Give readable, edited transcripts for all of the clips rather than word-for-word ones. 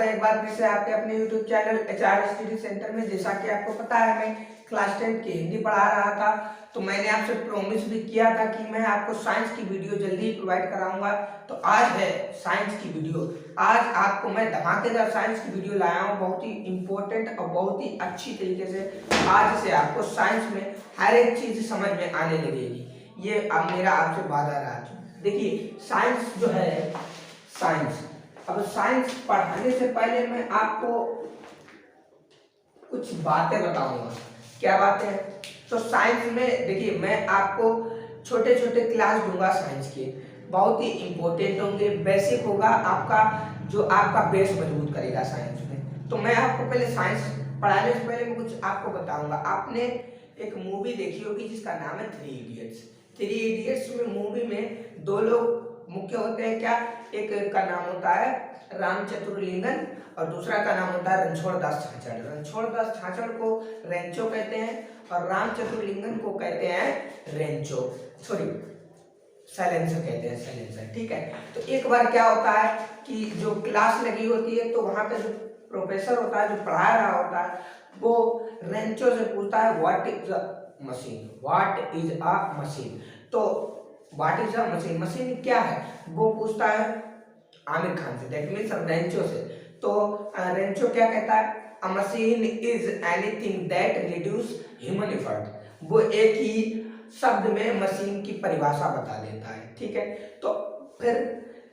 स्वागत है एक बार फिर से आपके अपने YouTube channel HR study centre में। जैसा कि आपको पता है मैं क्लास 10 की हिंदी पढ़ा रहा था, तो मैंने आपसे प्रॉमिस भी किया था कि मैं आपको साइंस की वीडियो जल्दी ही प्रोवाइड कराऊंगा। तो आज है साइंस की वीडियो। आज आपको मैं धमाकेदार साइंस की वीडियो लाया हूँ, बहुत ही इंपॉर्टेंट और बहुत ही अच्छी तरीके से। आज से आपको साइंस में हर एक चीज समझ में आने लगेगी, ये अब मेरा आपसे वादा रहा। देखिए साइंस जो है, साइंस, अब साइंस पढ़ाने से पहले मैं आपको कुछ बातें बताऊंगा। क्या बातें हैं? तो साइंस में देखिए मैं आपको छोटे छोटे क्लास दूंगा साइंस के, बहुत ही इंपॉर्टेंट होंगे, बेसिक होगा आपका, जो आपका बेस मजबूत करेगा साइंस में। तो मैं आपको पहले साइंस पढ़ाने से पहले मैं कुछ आपको बताऊंगा। आपने एक मूवी देखी होगी जिसका नाम है थ्री इडियट्स। थ्री इडियट्स में मूवी में दो लोग मुख्य होते हैं। क्या? एक का नाम होता है राम चतुर्लिंगन और दूसरा का नाम होता है रणछोड़ दास छाछड़। रणछोड़ दास छाछड़ को रेंचो कहते हैं और राम चतुर्लिंगन को कहते हैं रेंचो, सॉरी साइलेंसर कहते हैं, साइलेंसर। ठीक है। तो एक बार क्या होता है कि जो क्लास लगी होती है तो वहां पे जो प्रोफेसर होता है, जो पढ़ा रहा होता है, वो रेंचो से पूछता है what is a machine, what is a machine. तो what is a machine, machine क्या है, वो पूछता है आमिर खान से, दैट मीन्स रेंचो से। तो रेंचो क्या कहता है? अ machine is anything that reduce human effort. वो एक ही शब्द में मशीन की परिभाषा बता देता है। ठीक है। तो फिर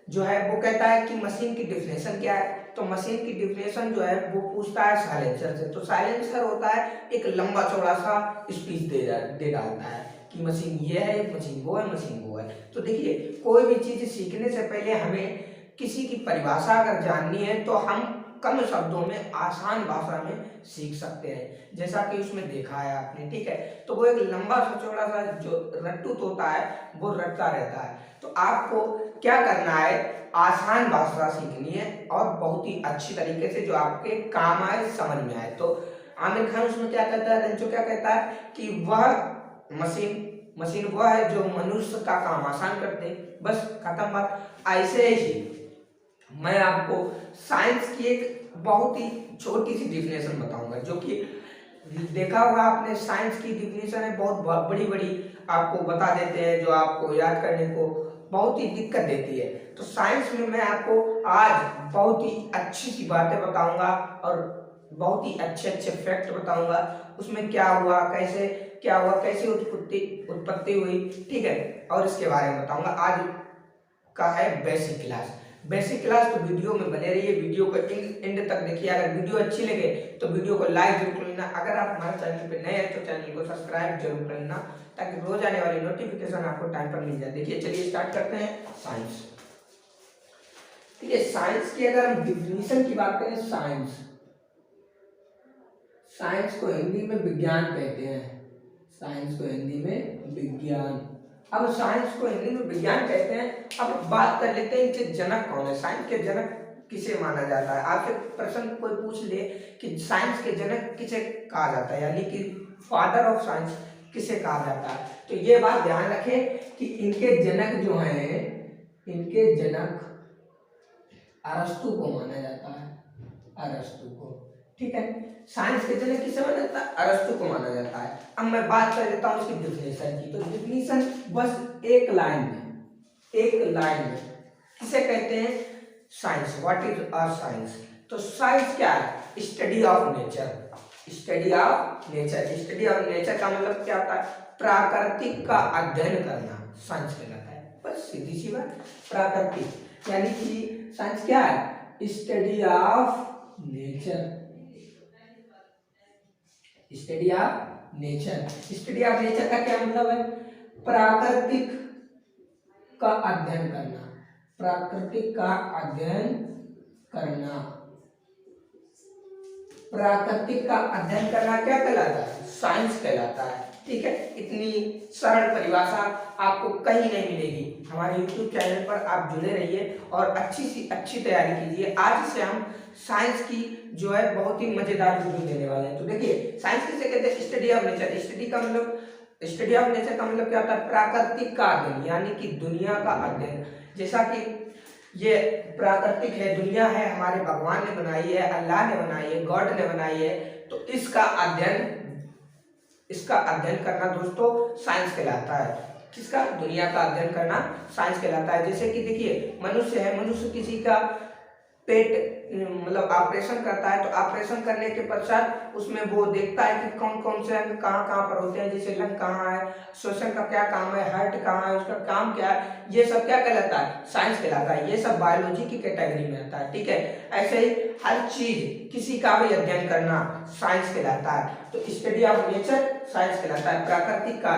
जो है वो कहता है कि मशीन की डिफिनेशन क्या है। तो मशीन की डिफिनेशन जो है वो पूछता है साइलेंसर से। तो साइलेंसर होता है एक लंबा चौड़ा सा स्पीच दे डालता है कि मशीन ये है, मशीन वो है, मशीन वो है। तो देखिए कोई भी चीज सीखने से पहले हमें किसी की परिभाषा अगर जाननी है तो हम कम शब्दों में आसान भाषा में सीख सकते हैं, जैसा कि उसमें देखा है आपने। ठीक है। तो वो एक लंबा सा चौड़ा सा जो रट्टू तोता है वो रटता रहता है। तो आपको क्या करना है, आसान भाषा सीखनी है और बहुत ही अच्छी तरीके से जो आपके काम आए, समझ में आए। तो आमिर खान उसमें क्या कहता है, रेंचो क्या कहता है कि वह मशीन वह है जो मनुष्य का काम आसान करते, बस खत्म बात। ऐसे ही मैं आपको साइंस की एक बहुत ही छोटी सी डिफिनेशन बताऊंगा, जो कि देखा होगा आपने, साइंस की डिफिनेशन है बहुत बड़ी बड़ी आपको बता देते हैं, जो आपको याद करने को बहुत ही दिक्कत देती है। तो साइंस में मैं आपको आज बहुत ही अच्छी सी बातें बताऊंगा और बहुत ही अच्छे अच्छे फैक्ट बताऊंगा। उसमें क्या हुआ, कैसे क्या हुआ, कैसे उत्पत्ति हुई। ठीक है। और इसके बारे में बताऊंगा। आज का है बेसिक क्लास। बेसिक क्लास तो वीडियो में बने रहिए, वीडियो को एंड तक देखिए। अगर वीडियो अच्छी लगे तो वीडियो को लाइक जरूर कर लेना। अगर आप हमारे चैनल पे नए हैं तो चैनल को सब्सक्राइब जरूर कर लेना, ताकि रोज आने वाली नोटिफिकेशन आपको टाइम पर मिल जाए। देखिए चलिए स्टार्ट करते हैं साइंस। ठीक है। साइंस की अगर हम डिफिनीशन की बात करें, साइंस को हिंदी में विज्ञान कहते हैं। साइंस को हिंदी में विज्ञान। अब साइंस को हिंदी में विज्ञान कहते हैं। अब बात कर लेते हैं इनके जनक कौन है, साइंस के जनक किसे माना जाता है। आपसे प्रश्न कोई पूछ ले कि साइंस के जनक किसे कहा जाता है, यानी कि फादर ऑफ साइंस किसे कहा जाता है, तो ये बात ध्यान रखें कि इनके जनक जो हैं, इनके जनक अरस्तु को माना जाता है, अरस्तु को। ठीक है। साइंस के जनक किसे माना जाता है? अरस्तु को माना जाता है। अब मैं बात कर लेता हूं उसकी डिफिनेशन की। तो डिफिनेशन बस एक लाइन में किसे कहते हैं? Science. What is a science? तो साइंस क्या है? Study of nature. Study of nature. Study of nature का मतलब क्या होता है? प्राकृतिक का अध्ययन करना साइंस कहलाता है। बस सीधी सी बात, प्राकृतिक, यानी कि साइंस क्या है? Study of nature. Study of nature. Study of nature का क्या मतलब है? प्राकृतिक का अध्ययन करना। प्राकृतिक का अध्ययन करना। प्राकृतिक का अध्ययन करना क्या कहलाता है? साइंस कहलाता है। ठीक है। इतनी सरल परिभाषा आपको कहीं नहीं मिलेगी। हमारे YouTube चैनल पर आप जुड़े रहिए और अच्छी सी अच्छी तैयारी कीजिए। आज से हम साइंस की जो है बहुत ही मजेदार वीडियो देने वाले हैं। तो देखिए साइंस किसे कहते हैं? Study of nature. Study of nature का मतलब क्या होता है? प्राकृतिक का अध्ययन, यानी कि दुनिया का अध्ययन। जैसा कि ये प्राकृतिक है, दुनिया है, हमारे भगवान ने बनाई है, अल्लाह ने बनाई है, गॉड ने बनाई है। तो इसका अध्ययन करना दोस्तों साइंस कहलाता है। किसका? दुनिया का अध्ययन करना साइंस कहलाता है। जैसे कि देखिए मनुष्य है, मनुष्य किसी का पेट मतलब ऑपरेशन करता है, तो ऑपरेशन करने के पश्चात उसमें वो देखता है कि कौन कौन से अंग कहाँ कहाँ पर होते हैं, जैसे लंग कहाँ है, श्वसन का क्या काम है, हार्ट कहाँ है, उसका काम क्या है, ये सब क्या कहलाता है? साइंस कहलाता है। ये सब बायोलॉजी की कैटेगरी में आता है, ठीक है। ऐसे ही हर चीज किसी का भी अध्ययन करना साइंस कहलाता है। तो स्टडी ऑफ नेचर साइंस कहलाता है। प्राकृतिक का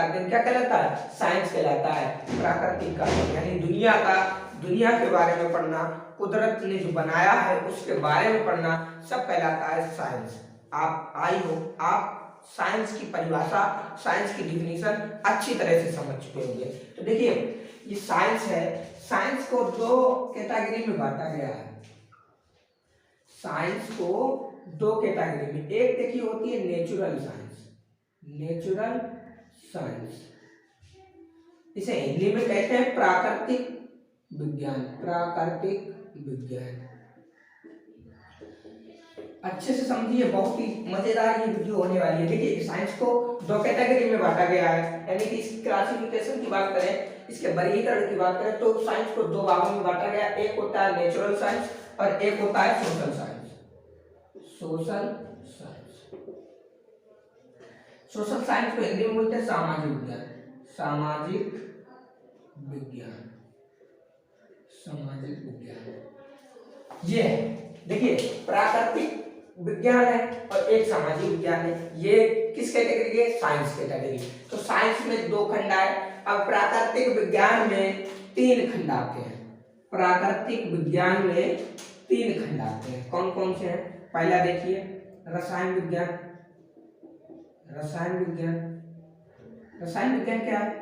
अध्ययन क्या कहलाता है? साइंस कहलाता है। प्राकृतिक का यानी दुनिया के बारे में पढ़ना, कुदरत ने जो बनाया है उसके बारे में पढ़ना, सब कहलाता है साइंस। आप साइंस की परिभाषा, साइंस की डिफिनीशन अच्छी तरह से समझ चुके होंगे। तो देखिए ये साइंस है, साइंस को दो कैटेगरी में बांटा गया है। साइंस को दो कैटेगरी में, एक देखिए होती है नेचुरल साइंस, इसे हिंदी में कहते हैं प्राकृतिक विज्ञान। अच्छे से समझिए, बहुत ही मजेदार ये वीडियो होने वाली है। देखिए साइंस को दो कैटेगरी में बांटा गया है, यानी कि इस क्लासिफिकेशन की बात करें, इसके वर्गीकरण की बात करें तो साइंस को दो भागों में बांटा गया। एक होता है नेचुरल साइंस और एक होता है सोशल साइंस। सोशल साइंस को हिंदी में बोलते हैं सामाजिक विज्ञान। ये देखिए प्राकृतिक विज्ञान है और एक सामाजिक विज्ञान है। ये किस कैटेगरी के? Science category. तो साइंस में दो खंड आए। अब प्राकृतिक विज्ञान में तीन खंड आते हैं। कौन कौन से हैं? पहला देखिए रसायन विज्ञान क्या है?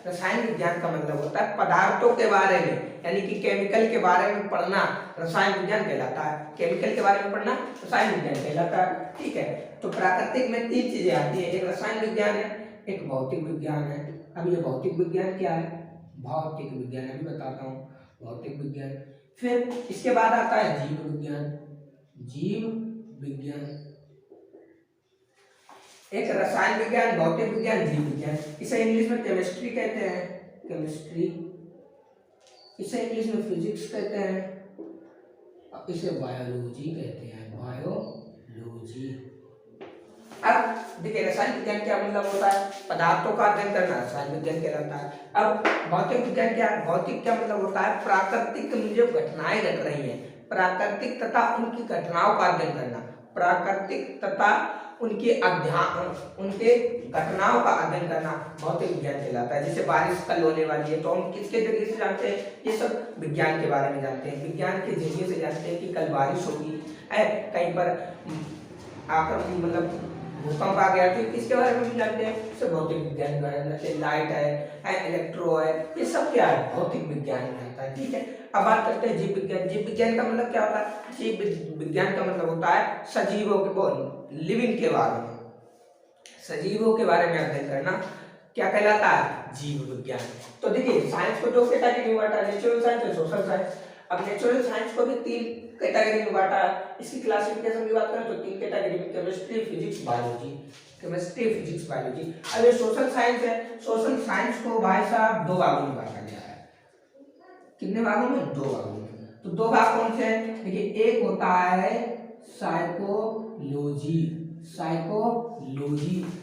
रसायन विज्ञान का मतलब होता है पदार्थों के बारे में, यानी कि केमिकल के बारे में पढ़ना रसायन विज्ञान कहलाता है। केमिकल के बारे में पढ़ना रसायन विज्ञान कहलाता है, ठीक है। तो प्राकृतिक में तीन चीजें आती है, एक रसायन विज्ञान है, एक भौतिक विज्ञान है। अब ये भौतिक विज्ञान क्या है? भौतिक विज्ञान अभी बताता हूँ। भौतिक विज्ञान, फिर इसके बाद आता है जीव विज्ञान। एक रसायन विज्ञान, भौतिक विज्ञान, जीव विज्ञान। इसे इंग्लिश में केमिस्ट्री कहते हैं, इसे इंग्लिश में फिजिक्स कहते हैं, इसे बायोलॉजी कहते हैं, बायोलॉजी। अब देखिए रसायन विज्ञान क्या मतलब होता है? पदार्थों का अध्ययन करना, रसायन विज्ञान कहलाता है। अब भौतिक विज्ञान क्या? भौतिक क्या मतलब होता है? प्राकृतिक में जो घटनाएं घट रही हैं, प्राकृतिक तथा उनकी घटनाओं का अध्ययन करना, उनके घटनाओं का अध्ययन करना भौतिक विज्ञान कहलाता है। जैसे बारिश कल होने वाली है, तो हम किसके जरिए से जानते हैं? ये सब विज्ञान के बारे में जानते हैं, विज्ञान के जरिए से जानते हैं कि कल बारिश होगी है, कहीं पर आकर मतलब भूकंप आ गया, तो किसके बारे में भी जानते हैं? सब भौतिक विज्ञान के बारे में जानते हैं। लाइट है, इलेक्ट्रो है, ये सब क्या है? भौतिक विज्ञान में आता है, ठीक है। अब बात करते हैं जीव विज्ञान। जीव विज्ञान का मतलब क्या होता है? जीव विज्ञान का मतलब होता है सजीवों के लिविंग के बारे में, सजीवों के बारे में अध्ययन करना क्या कहलाता है? जीव विज्ञान। तो देखिए साइंस को दो कैटेगरी में बांटा, नेचुरल साइंस और सोशल साइंस। अब नेचुरल साइंस को भी तीन कैटेगरी में बांटा है। इसकी क्लासिफिकेशन की बात करें तो तीन कैटेगरी में, केमिस्ट्री, फिजिक्स, बायोलॉजी। अब ये सोशल साइंस है। सोशल साइंस को भाई साहब दो भागों में बांटा गया है। कितने भागों में? दो भागों में। तो दो भाग कौन से हैं? देखिए एक होता है साइकोलॉजी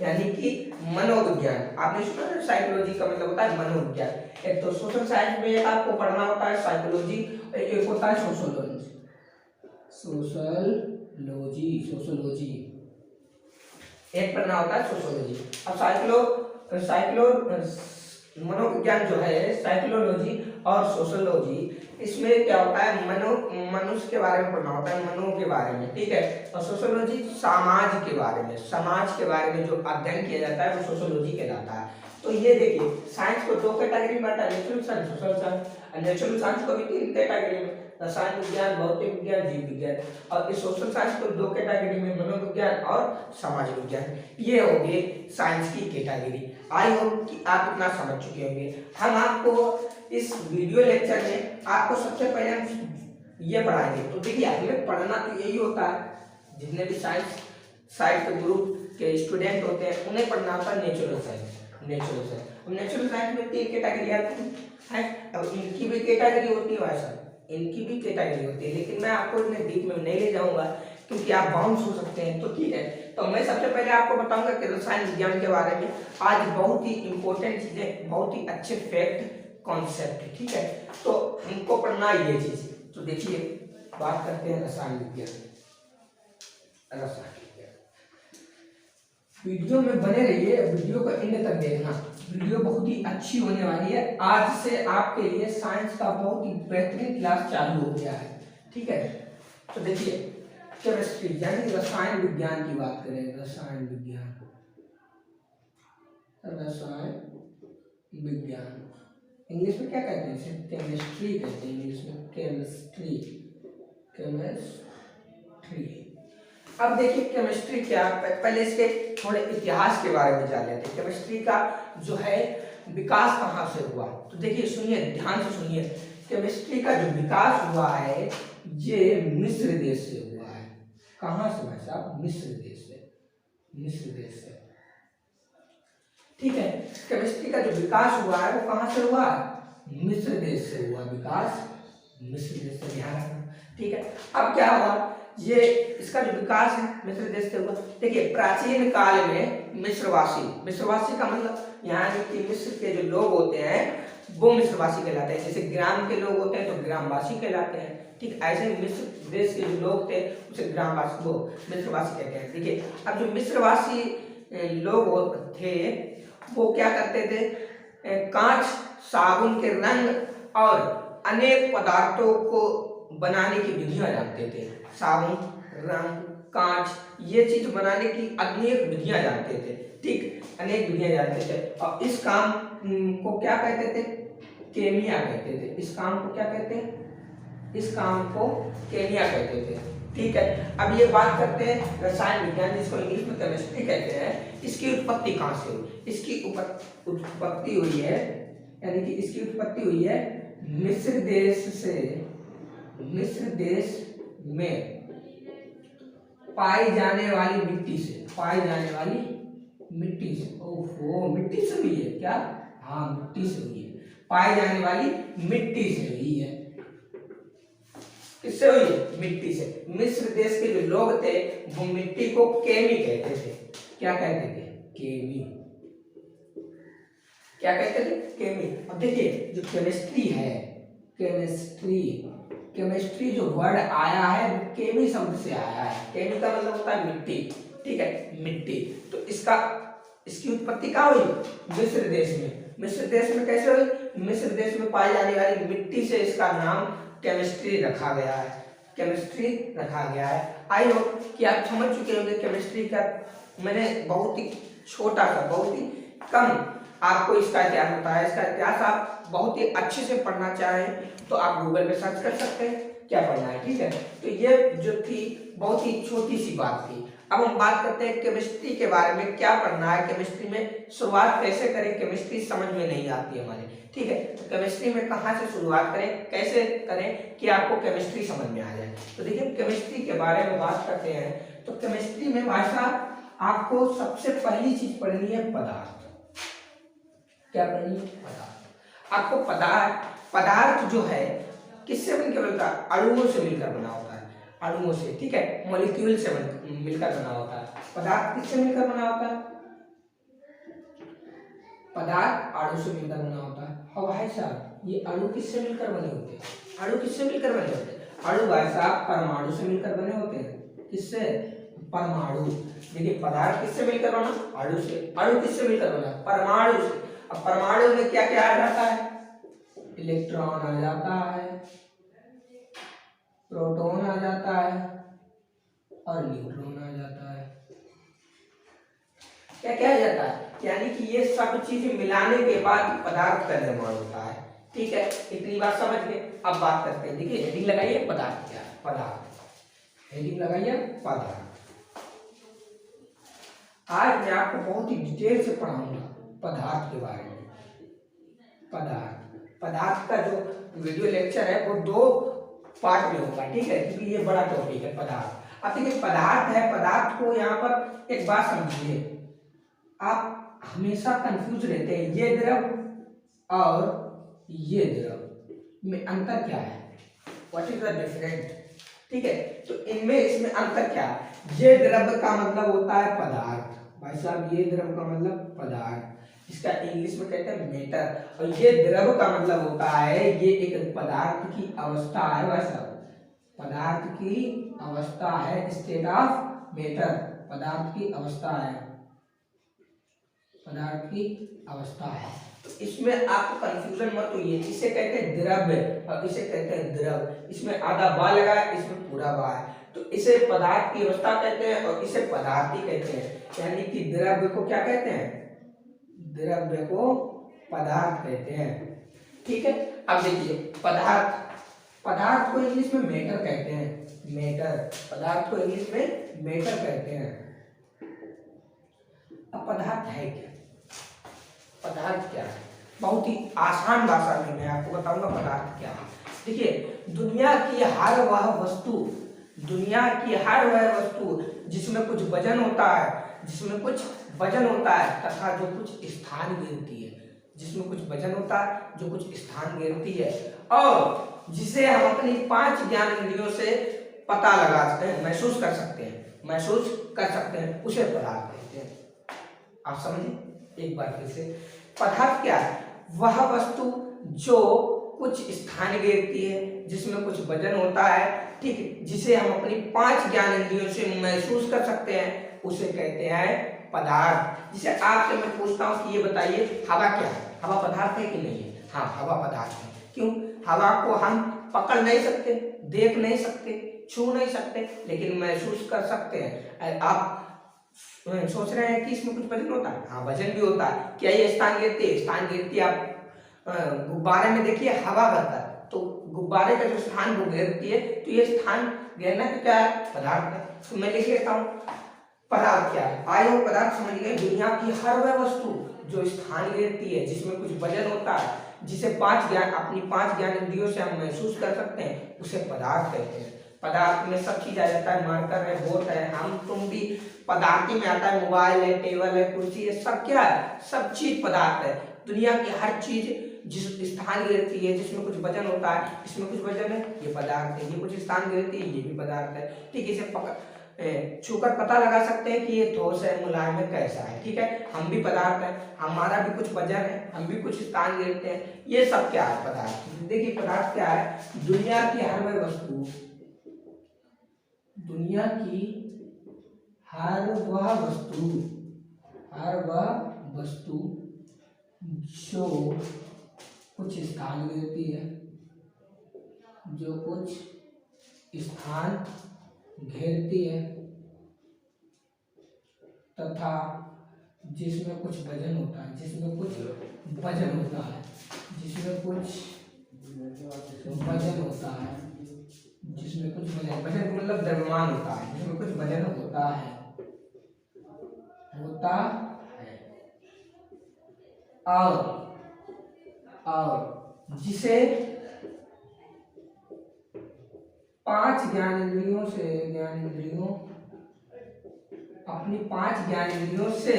यानी कि मनोविज्ञान। आपने सुना है साइकोलॉजी का मतलब होता है मनोविज्ञान। एक तो सोशल साइंस में एक आपको पढ़ना होता है साइकोलॉजी, एक होता है सोशोलॉजी, एक पढ़ना होता है सोशोलॉजी। अब मनोविज्ञान जो है, साइकोलॉजी और सोशोलॉजी, इसमें क्या होता है? मनुष्य के बारे में पढ़ना होता है, मनो के बारे में, ठीक है। और सोशोलॉजी समाज के बारे में जो अध्ययन किया जाता है वो सोशोलॉजी कहलाता है। तो ये देखिए साइंस को दो कैटेगरी में बांटा, natural science, social science. Natural science को भी तीन कैटेगरी में, रसायन विज्ञान, भौतिक विज्ञान, जीव विज्ञान। और इस सोशल साइंस को दो कैटेगरी में, मनोविज्ञान और समाज विज्ञान। ये हो गए साइंस की कैटेगरी। आई होप कि आप इतना समझ चुके होंगे। हम आपको इस वीडियो लेक्चर में आपको सबसे पहले हम ये पढ़ाएंगे। तो देखिए हमें पढ़ना तो यही होता है, जितने भी साइंस के ग्रुप के स्टूडेंट होते हैं उन्हें पढ़ना होता है नेचुरल साइंस। अब नेचुरल साइंस में 3 कैटेगरी आती है। अब इनकी भी कैटेगरी होती है भाई साहब, इनकी भी कैटेगरी होती है, लेकिन मैं आपको इतने डीप में नहीं ले जाऊंगा क्योंकि आप बाउंस हो सकते हैं। तो ठीक है, तो मैं सबसे पहले आपको बताऊंगा कि रसायन विज्ञान के बारे में। आज बहुत ही इंपॉर्टेंट चीजें, बहुत ही अच्छे फैक्ट कॉन्सेप्ट है, ठीक है। तो हमको पढ़ना ये चीज। तो देखिए बात करते हैं रसायन विज्ञान। वीडियो में बने रहिए, वीडियो को एंड तक देखना, वीडियो बहुत ही अच्छी होने वाली है। आज से आपके लिए साइंस का बहुत ही बेहतरीन क्लास चालू हो गया है, ठीक है। तो देखिए केमिस्ट्री यानी रसायन विज्ञान की बात करें, रसायन विज्ञान इंग्लिश में क्या कहते हैं इसे? केमिस्ट्री कहते हैं इंग्लिश में, केमिस्ट्री। अब देखिए केमिस्ट्री क्या, पहले इसके थोड़े इतिहास के बारे में जान लेते हैं। केमिस्ट्री का जो है विकास कहाँ से हुआ, तो देखिए सुनिए, ध्यान से सुनिए। केमिस्ट्री का जो विकास हुआ है ये मिस्र देश से हुआ है। कहाँ से भाई साहब? मिस्र देश से, ठीक है। केमिस्ट्री का जो विकास हुआ है वो कहाँ से हुआ? मिस्र देश से हुआ विकास, मिस्र देश से, ध्यान रखना, ठीक है। अब क्या हुआ, ये इसका जो विकास है मिस्र देश से हुआ। देखिए प्राचीन काल में मिस्रवासी का मतलब यहाँ कि मिस्र के जो लोग होते हैं वो मिस्रवासी कहलाते हैं। जैसे ग्राम के लोग होते हैं तो ग्रामवासी कहलाते हैं, ठीक। ऐसे मिस्र देश के जो लोग थे उसे ग्रामवासी, वो मिस्रवासी कहते हैं। देखिए अब जो मिस्रवासी लोग थे वो क्या करते थे, कांच, साबुन के रंग और अनेक पदार्थों को बनाने की विधियां जानते थे। साबुन, रंग, कांच, ये चीज बनाने की अनेक विधियां जानते थे, ठीक, अनेक विधियां जानते थे। और इस काम को क्या कहते थे? केमिया कहते थे। इस काम को क्या कहते हैं? इस काम को केमिया कहते थे, ठीक है। अब ये बात करते हैं रसायन विज्ञान, जिसको इंग्लिश में केमिस्ट्री कहते हैं। इसकी उत्पत्ति कहाँ से हुई? इसकी उत्पत्ति हुई है, यानी कि इसकी उत्पत्ति हुई है मिस्र देश से। मिस्र देश में पाई जाने वाली मिट्टी से, ओहो, मिट्टी से हुई है क्या? हाँ, मिट्टी से हुई है, पाई जाने वाली मिट्टी से हुई है। किससे हुई है? मिट्टी से। मिस्र देश के जो लोग थे वो मिट्टी को केमी कहते थे। क्या कहते थे? केमी। क्या कहते थे? केमी। अब देखिए जो केमिस्ट्री है, केमिस्ट्री जो वर्ड आया है वो केमी शब्द से आया है। केमी का मतलब होता है मिट्टी, ठीक है, मिट्टी। तो इसकी उत्पत्ति कहाँ हुई? मिस्र देश में। मिस्र देश में कैसे हुई? मिस्र देश में पाई जाने वाली मिट्टी से इसका नाम केमिस्ट्री रखा गया है। आई होप कि आप समझ चुके होंगे केमिस्ट्री का। मैंने बहुत ही छोटा सा, बहुत ही कम आपको इसका इतिहास बताया। इसका इतिहास आप बहुत ही अच्छे से पढ़ना चाहें तो आप गूगल पे सर्च कर सकते हैं क्या पढ़ना है, ठीक है। तो ये जो थी बहुत ही छोटी सी बात थी। अब हम बात करते हैं केमिस्ट्री के बारे में, क्या पढ़ना है केमिस्ट्री में, शुरुआत कैसे करें। केमिस्ट्री समझ में नहीं आती हमारे, ठीक है। तो केमिस्ट्री में कहाँ से शुरुआत करें, कैसे करें कि आपको केमिस्ट्री समझ में आ जाए। तो देखिए केमिस्ट्री के बारे में बात करते हैं तो केमिस्ट्री में भाषा आपको सबसे पहली चीज पढ़नी है पदार्थ। क्या पढ़नी है? पदार्थ। आपको पदार्थ जो है किससे मिलकर बनता है? अणुओं से मिलकर बना होता है, अणुओं से, ठीक है, मॉलिक्यूल से मिलकर बना होता है। पदार्थ किससे मिलकर बना होता है? पदार्थ अणु से मिलकर बना होता है। अब भाई साहब ये अणु किससे मिलकर बने होते हैं? अणु भाई साहब परमाणु से मिलकर बने होते हैं। किससे? परमाणु। देखिए पदार्थ किससे मिलकर बना? अणु से। अणु किससे मिलकर बना? परमाणु से। अब परमाणु में क्या क्या आ जाता है? इलेक्ट्रॉन आ जाता है, प्रोटॉन आ जाता है और न्यूट्रॉन आ जाता है। क्या क्या आ जाता है? यानी कि ये सब चीज मिलाने के बाद पदार्थ का निर्माण होता है, ठीक है। इतनी बात समझ गए। अब बात करते हैं, देखिए हेडिंग लगाइए पदार्थ क्या है। पदार्थ, हेडिंग लगाइए पदार्थ। आज मैं आपको बहुत ही डिटेल से पढ़ाऊंगा पदार्थ के बारे में। पदार्थ का जो वीडियो लेक्चर है वो 2 पार्ट में होगा, ठीक है, क्योंकि ये बड़ा टॉपिक है पदार्थ। अब देखिए पदार्थ है, पदार्थ को यहाँ पर एक बात समझिए, आप हमेशा कंफ्यूज रहते हैं, ये द्रव और ये द्रव में अंतर क्या है, व्हाट इज द डिफरेंट, ठीक है। तो इनमें इसमें अंतर क्या है, ये द्रव का मतलब होता है पदार्थ, भाई साहब ये द्रव का मतलब पदार्थ, इसका इंग्लिश में कहते हैं मेटर, और ये द्रव का मतलब होता है ये एक पदार्थ की अवस्था है भाई साहब, पदार्थ की अवस्था है, स्टेट ऑफ मेटर, पदार्थ की अवस्था है, पदार्थ की अवस्था है। तो इसमें आपको कंफ्यूजन मत होइए, इसे कहते हैं द्रव्य और इसे कहते हैं द्रव, इसमें आधा बा लगा है, इसमें पूरा बा है, तो इसे पदार्थ की अवस्था कहते हैं और इसे पदार्थ ही कहते हैं, यानी कि द्रव्य को क्या कहते हैं, द्रव्य को पदार्थ कहते हैं, ठीक है। अब देखिए पदार्थ को इंग्लिश में मेटर कहते हैं, मेटर, पदार्थ को इंग्लिश में मेटर कहते हैं। अब पदार्थ है क्या, पदार्थ क्या है, बहुत ही आसान भाषा में मैं आपको बताऊंगा पदार्थ क्या है। देखिए दुनिया की हर वह वस्तु जिसमें कुछ वजन होता है, तथा जो कुछ स्थान घेरती है, जिसमें कुछ वजन होता है, जो कुछ स्थान घेरती है, और जिसे हम अपनी 5 ज्ञानेंद्रियों से पता लगा सकते हैं, महसूस कर सकते हैं, उसे पदार्थ कहते हैं। आप समझे एक बार फिर से, पदार्थ क्या है, वह वस्तु जो कुछ स्थान घेरती है, जिसमें कुछ वजन होता है, ठीक है, जिसे हम अपनी 5 ज्ञानेंद्रियों से महसूस कर सकते हैं, उसे कहते हैं पदार्थ। जिसे आपसे मैं पूछता हूँ कि ये बताइए हवा क्या है, हवा पदार्थ है कि नहीं है, हाँ हवा पदार्थ है, क्यों, हवा को हम पकड़ नहीं सकते, देख नहीं सकते, छू नहीं सकते, लेकिन महसूस कर सकते हैं। आप सोच रहे हैं कि इसमें कुछ वजन होता है, हाँ वजन भी होता है, क्या ये स्थान घेरती है, आप गुब्बारे में देखिए हवा भरता है, तो गुब्बारे का जो स्थान वो घेरती है, तो ये स्थान घेरना क्या है, पदार्थ है। तो मैं लिख लेता हूँ पदार्थ क्या है, आए हो पदार्थ समझ गए, दुनिया की हर वह वस्तु जो स्थान घेरती है, जिसमें कुछ वजन होता है, जिसे अपनी 5 ज्ञानेंद्रियों से हम महसूस कर सकते हैं, उसे पदार्थ कहते हैं। पदार्थ में सब चीज आ जाता है, मार्कर है, बोर्ड है, हम तुम भी पदार्थ में आता है, मोबाइल है, टेबल है, कुर्सी है, सब क्या है, सब चीज पदार्थ है। दुनिया की हर चीज जिस स्थान घेरती है, जिसमें कुछ वजन होता है, इसमें कुछ वजन है, ये पदार्थ है, ये कुछ स्थान घेरती है, ये भी पदार्थ है, ठीक है। इसे छूकर पता लगा सकते हैं कि ये ठोस है, मुलायम है, कैसा है, ठीक है। हम भी पदार्थ है, हमारा भी कुछ वजन है, हम भी कुछ स्थान घेरते हैं, ये सब क्या है, पदार्थ। देखिए पदार्थ क्या है, दुनिया की हर वह वस्तु, दुनिया की हर वह वस्तु जो कुछ स्थान घेरती है, जो कुछ स्थान घेरती है, तथा जिसमें कुछ वजन होता है, जिसमें कुछ वजन होता है, जिसमें कुछ वजन होता है, जिसमें कुछ वजन मतलब द्रव्यमान होता है, जिसमें कुछ वजन होता है, और जिसे 5 ज्ञानेंद्रियों अपनी 5 ज्ञानेंद्रियों से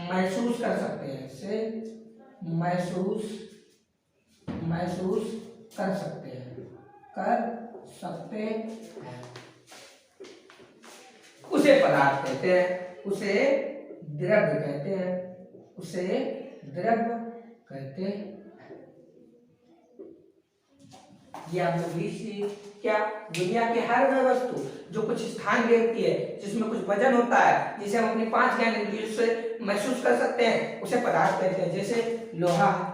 महसूस कर सकते हैं, महसूस कर सकते हैं, उसे पदार्थ कहते हैं, उसे द्रव्य कहते हैं, ये आप लोग लीजिए, क्या, दुनिया की हर वह वस्तु जो कुछ स्थान घेरती है, जिसमें कुछ वजन होता है, जिसे हम अपनी 5 ज्ञानेंद्रियों से महसूस कर सकते हैं, उसे पदार्थ कहते हैं। जैसे लोहा है,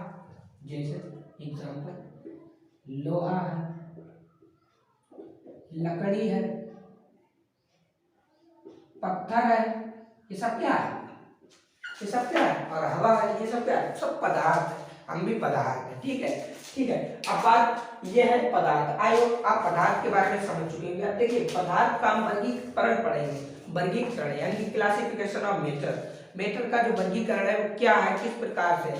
जैसे एग्जाम्पल लोहा है, लकड़ी है, पत्थर है, ये सब क्या है, और हवा है, ये सब क्या है, सब पदार्थ है, हम भी पदार्थ है, ठीक है। अब बात ये है पदार्थ, आयो आप पदार्थ के बारे में समझ चुके हैं। अब देखिए पदार्थ का हम वर्गीकरण पढ़ेंगे, वर्गीकरण यानी क्लासिफिकेशन ऑफ मैटर। मैटर का जो वर्गीकरण है वो क्या है, किस प्रकार से।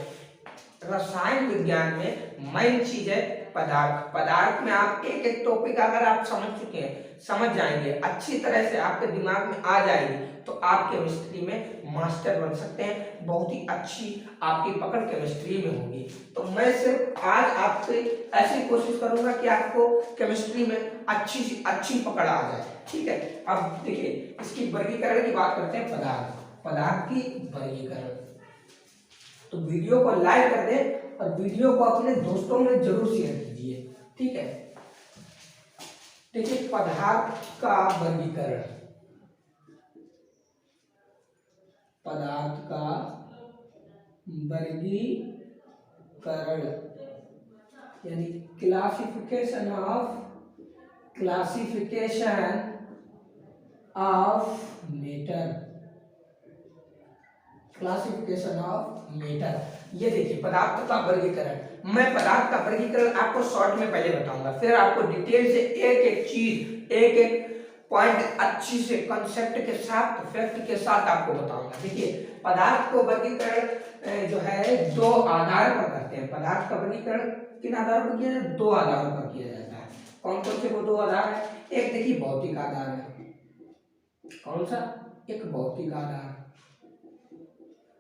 रसायन विज्ञान में मेन चीज है पदार्थ। पदार्थ में आप एक एक टॉपिक अगर आप समझ चुके हैं, समझ जाएंगे, अच्छी तरह से आपके दिमाग में आ जाएगी, तो आप केमिस्ट्री में मास्टर बन सकते हैं। बहुत ही अच्छी आपकी पकड़ केमिस्ट्री में होगी। तो मैं सिर्फ आज आपसे ऐसी कोशिश करूंगा कि आपको केमिस्ट्री में अच्छी पकड़ आ जाए, ठीक है। अब देखिए इसकी वर्गीकरण की बात करते हैं, पदार्थ की वर्गीकरण। तो वीडियो को लाइक कर दें और वीडियो को अपने दोस्तों में जरूर शेयर कीजिए, ठीक है। देखिए पदार्थ का वर्गीकरण, पदार्थ का वर्गीकरण यानी classification of matter, classification of matter. ये देखिए पदार्थ का वर्गीकरण। मैं पदार्थ का वर्गीकरण आपको शॉर्ट में पहले बताऊंगा, फिर आपको डिटेल से एक एक चीज, एक एक पॉइंट अच्छी से कंसेप्ट के साथ, फैक्ट के साथ आपको बताऊंगा। देखिए पदार्थ को वर्गीकरण जो है दो आधार पर करते हैं। पदार्थ का वर्गीकरण किन आधार पर किया जाता है? दो आधारों पर किया जाता है। कौन कौन से वो दो आधार है? एक देखिए भौतिक आधार है। कौन सा? एक भौतिक आधार,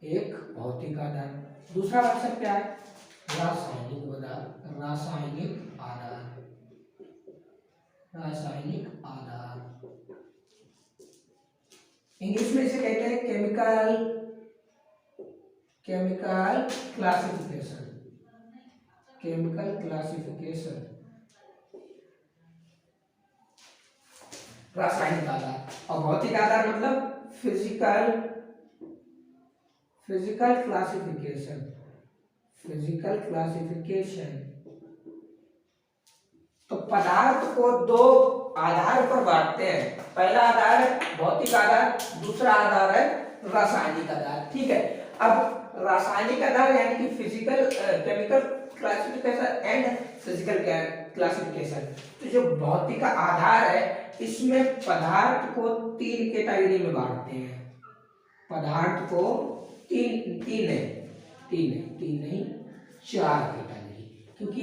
एक भौतिक आधार। दूसरा आंसर क्या है? रासायनिक आधार, रासायनिक आधार, रासायनिक आधार। इंग्लिश में इसे कहते हैं केमिकल क्लासिफिकेशन, केमिकल क्लासिफिकेशन, रासायनिक आधार। और भौतिक आधार मतलब फिजिकल क्लासिफिकेशन, फिजिकल क्लासिफिकेशन। तो पदार्थ को दो आधार पर बांटते हैं। पहला आधार है भौतिक आधार, दूसरा आधार है रासायनिक आधार, ठीक है। अब रासायनिक आधार यानी कि physical chemical classification and physical classification. तो जो भौतिक आधार है इसमें पदार्थ को तीन कैटेगरी में बांटते हैं। पदार्थ को तीन नहीं चार कैटेगरी, क्योंकि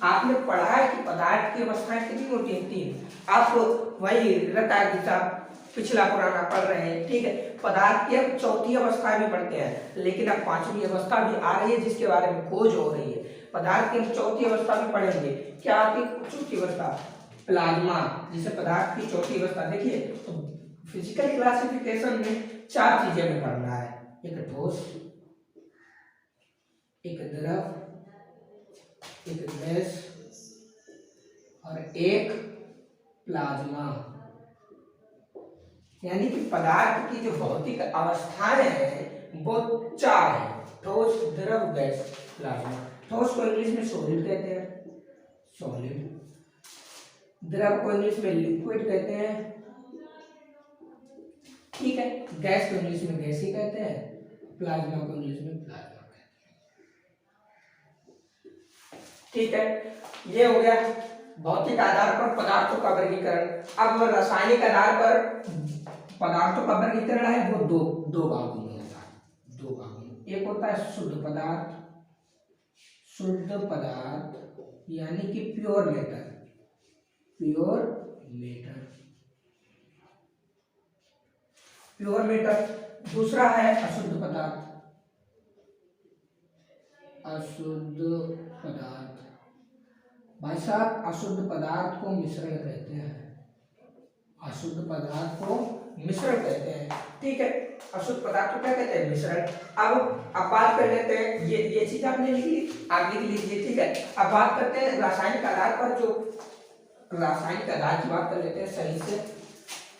आपने पढ़ा है कि पदार्थ की अवस्थाएं कितनी होती हैं? तीन। आप वही रटा किताब पिछला पुराना पढ़ रहे हैं, ठीक है। पदार्थ की अब चौथी अवस्था भी पढ़ते हैं, लेकिन अब पांचवी अवस्था भी आ रही है जिसके बारे में खोज हो रही है। पदार्थ की हम चौथी अवस्था भी पढ़ेंगे। क्या आती है चौथी अवस्था? प्लाज्मा, जिसे पदार्थ की चौथी अवस्था। देखिए तो फिजिकल क्लासिफिकेशन में चार चीजें में पढ़ना है, एक ठोस, एक द्रव, एक गैस और एक प्लाज्मा। यानी कि पदार्थ की जो भौतिक अवस्थाएं हैं वो चार है: ठोस, द्रव, गैस, प्लाज्मा। ठोस को इंग्लिश में सॉलिड कहते हैं, सॉलिड। द्रव को इंग्लिश में लिक्विड कहते हैं, ठीक है। गैस को इंग्लिश में गैस ही कहते हैं, प्लाज्मा को इंग्लिश में प्लाज्मा कहते हैं, ठीक है। ये हो गया भौतिक आधार पर पदार्थों का वर्गीकरण। अब रासायनिक आधार पर पदार्थों का वर्गीकरण है वो दो भागों में होता है, दो भागों में। एक होता है शुद्ध पदार्थ यानी कि प्योर मैटर, प्योर मैटर। दूसरा है अशुद्ध पदार्थ, भाई साहब अशुद्ध पदार्थ को मिश्रण कहते हैं, अशुद्ध पदार्थ को मिश्रण कहते हैं, ठीक है। अशुद्ध पदार्थ को क्या कहते हैं? मिश्रण। अब बात कर लेते हैं, ये चीज आपने लिख ली, आप लिख लीजिए, ठीक है। अब बात करते हैं रासायनिक आधार पर। जो रासायनिक आधार की बात कर लेते हैं, सही से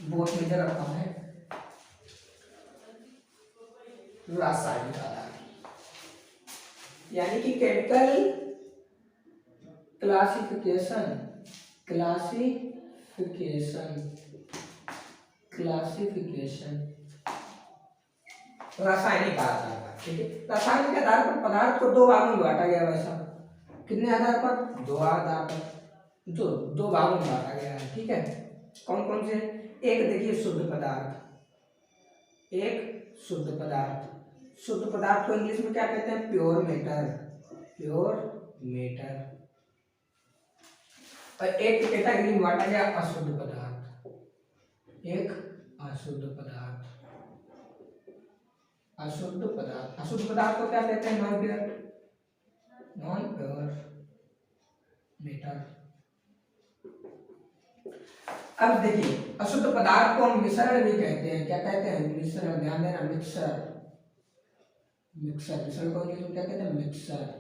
बोर्ड में इधर रखा है। रासायनिक आधार यानी कि केमिकल क्लासिफिकेशन, रासायनिक आधार पर, ठीक है। रासायनिक आधार पर पदार्थ को दो भागों में बांटा गया। वैसा कितने आधार पर? दो आधार पर, जो दो भागों में बांटा गया है, ठीक है। कौन कौन से? एक देखिए शुद्ध पदार्थ, एक शुद्ध पदार्थ। शुद्ध पदार्थ को इंग्लिश में क्या कहते हैं? Pure matter. Pure matter. और एक कैटेगरी में बांटा गया अशुद्ध पदार्थ। एक अशुद्ध पदार्थ। अशुद्ध पदार्थ, अशुद्ध पदार्थ को क्या कहते हैं? Non pure. Non pure matter. अब देखिए, अशुद्ध पदार्थ को हम मिश्रण भी कहते हैं। क्या कहते हैं? मिश्रण। ध्यान देना, मिक्सर। मिक्सर, मिश्रण को इंग्लिश में क्या कहते हैं? मिक्सर।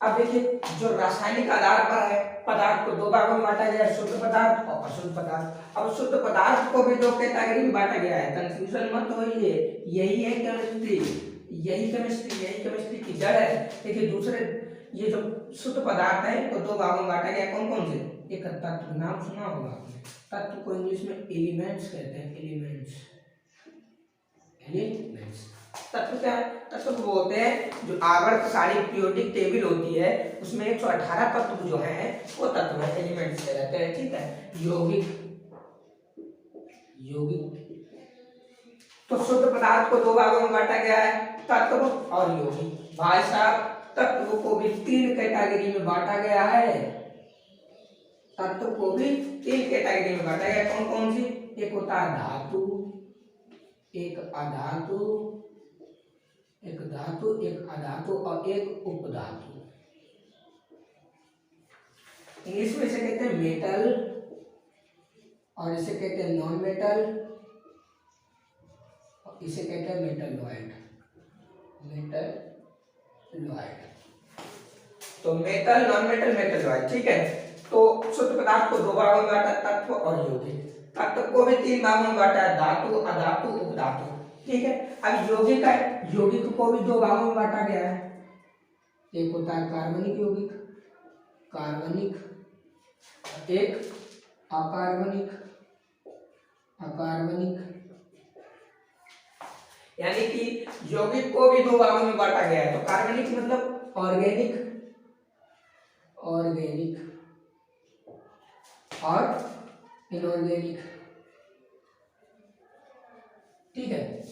अब देखिए, जो रासायनिक आधार पर है, पदार्थ को दो भागों में बांटा गया है, शुद्ध पदार्थ और अशुद्ध पदार्थ। अब शुद्ध पदार्थ को भी दो कैटेगरी में बांटा गया है, कंफ्यूजन मत होइए, यही है केमिस्ट्री, यही केमिस्ट्री, यही केमिस्ट्री की जड़ है। देखिए, दूसरे ये जो शुद्ध पदार्थ है इनको दो भागों में बांटा गया। कौन कौन से? एक तत्व, नाम सुना होगा आपने। तत्व को इंग्लिश में एलिमेंट्स कहते हैं। एलिमेंट्स। एलिमेंट्स। तत्व क्या है? तत्व वो होते हैं जो आवर्त सारी पीरियोडिक टेबल होती है, उसमें 118 तत्व जो हैं वो तत्व है, एलिमेंट्स कहलाते हैं। ठीक है। यौगिक। यौगिक। तो शुद्ध पदार्थ को दो भागों में बांटा गया है, तत्व और यौगिक। भाई साहब, तत्व को भी तीन कैटेगरी में बांटा गया है। तत्व को भी तीन कैटेगरी में बांटा गया। कौन कौन सी? एक होता है धातु, एक अधातु, एक धातु, एक अधातु और एक उपधातु। इंग्लिश में इसे कहते हैं मेटल और इसे कहते हैं नॉन मेटल, और इसे कहते हैं मेटलॉइड। मेटलॉइड। तो मेटल, नॉन मेटल, मेटलॉइड। ठीक है। तो शुद्ध पदार्थ को दो भागों में बांटा, तत्व और यौगिक। तत्व को भी तीन भागों में बांटा है, धातु, अधातु, उपधातु। ठीक है। अब यौगिक है, यौगिक को भी दो भागों में बांटा गया है। एक होता है कार्बनिक यौगिक, कार्बनिक, एक अकार्बनिक, अकार्बनिक। यानी कि यौगिक को भी दो भागों में बांटा गया है। तो कार्बनिक मतलब ऑर्गेनिक, ऑर्गेनिक और इनऑर्गेनिक। ठीक है,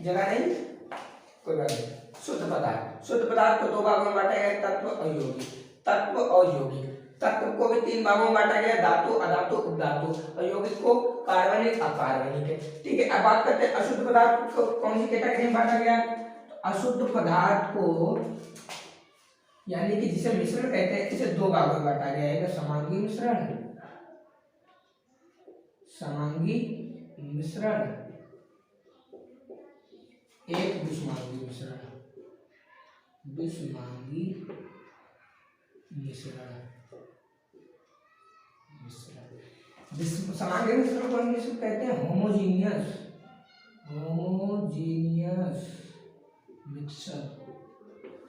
जगह नहीं, कोई बात नहीं। शुद्ध पदार्थ, शुद्ध पदार्थ को दो भागों में बांटा गया, तत्व और यौगिक। तत्व और यौगिक। तत्व को भी तीन भागों में बांटा गया, धातु, अधातु, उपधातु, और यौगिक को कार्बनिक, अकार्बनिक है। ठीक है। अब बात करते हैं अशुद्ध पदार्थ को कौन सी कैटेगरी में बांटा गया। तो अशुद्ध पदार्थ को, यानी कि जिसे मिश्रण कहते हैं, इसे दो भागों में बांटा गया है। समांगी मिश्रण, समांगी मिश्रण, एक विषमांगी मिश्रण। विषमांगी मिश्रण। समांगी मिश्रण को इंग्लिश में कहते हैं होमोजीनियस, होमोजीनियस मिक्सचर।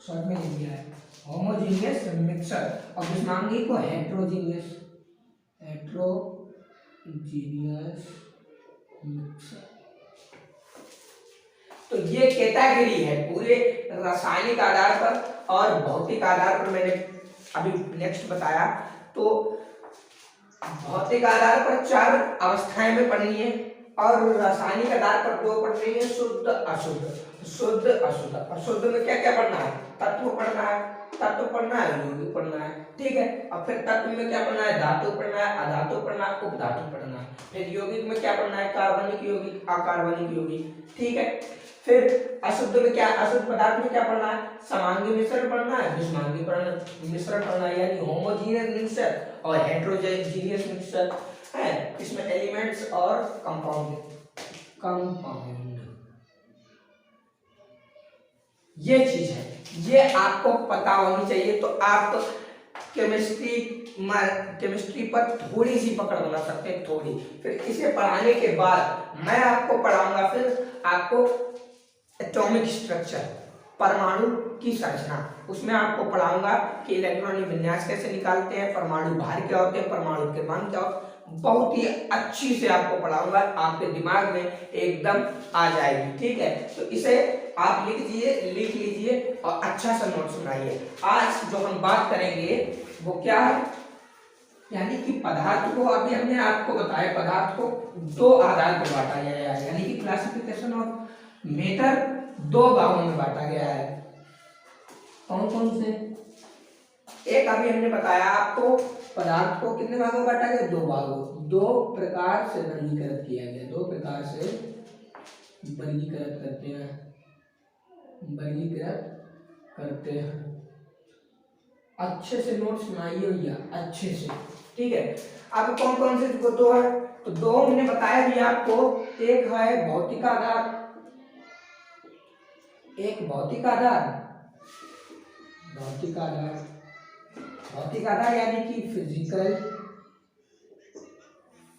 शॉर्ट में लिख दिया है होमोजीनियस मिक्सचर। और विषमांगी को हेट्रोजीनियस, हेट्रोजीनियस मिक्सचर। तो ये कैटेगरी है पूरे रासायनिक आधार पर और भौतिक आधार पर। मैंने अभी नेक्स्ट बताया। तो भौतिक आधार पर चार अवस्थाएं में पढ़नी है और रासायनिक आधार पर दो पढ़नी है, शुद्ध अशुद्ध। शुद्ध अशुद्ध। अशुद्ध में क्या क्या पढ़ना है? तत्व पढ़ना है, तत्व पढ़ना है, यौगिक पढ़ना है। ठीक है। और फिर तत्व में क्या पढ़ना है? धातु पढ़ना है, अधातु पढ़ना है, उपधातु पढ़ना है। फिर यौगिक में क्या पढ़ना है? कार्बनिक यौगिक, अकार्बनिक यौगिक। ठीक है। फिर अशुद्ध में क्या, अशुद्ध पदार्थ में क्या पढ़ना है? समांगी मिश्रण पढ़ना है, विषमांगी मिश्रण पढ़ना है, यानी होमोजीनियस मिक्सचर और हेट्रोजीनियस मिक्सचर है। इसमें एलिमेंट्स और कंपाउंड, कंपाउंड, ये चीज है, ये आपको पता होनी चाहिए। तो आप केमिस्ट्री पर थोड़ी सी पकड़ बना सकते हैं, थोड़ी। फिर इसे पढ़ाने के बाद मैं आपको पढ़ाऊंगा फिर आपको एटॉमिक स्ट्रक्चर, परमाणु की संरचना। उसमें आपको पढ़ाऊंगा कि इलेक्ट्रॉनिक विन्यास कैसे निकालते हैं, परमाणु भार क्या होते हैं, परमाणु के मान क्या होते हैं। बहुत ही अच्छी से आपको पढ़ाऊंगा, आपके दिमाग में एकदम आ जाएगी। ठीक है। तो इसे आप लिख लीजिए और अच्छा सा नोट सुनाइए। आज जो हम बात करेंगे वो क्या है? यानी कि पदार्थ को अभी हमने आपको बताया, पदार्थ को दो आधार पर बांटा गया है, यानी कि क्लासिफिकेशन ऑफ मैटर दो भागों में बांटा गया है। कौन कौन से? एक अभी हमने बताया आपको, पदार्थ को कितने भागों में बांटा गया? दो भागों, दो प्रकार से वर्गीकृत किया गया, दो प्रकार से वर्गीकृत करते हैं, वर्गीकृत करते हैं। अच्छे से नोट्स बनाइए भैया, अच्छे से, ठीक है। अब कौन कौन से दो है? तो दो हमने बताया भी आपको, एक है भौतिक आधार, एक भौतिक आधार, भौतिक आधार, भौतिक आधार यानी कि physical,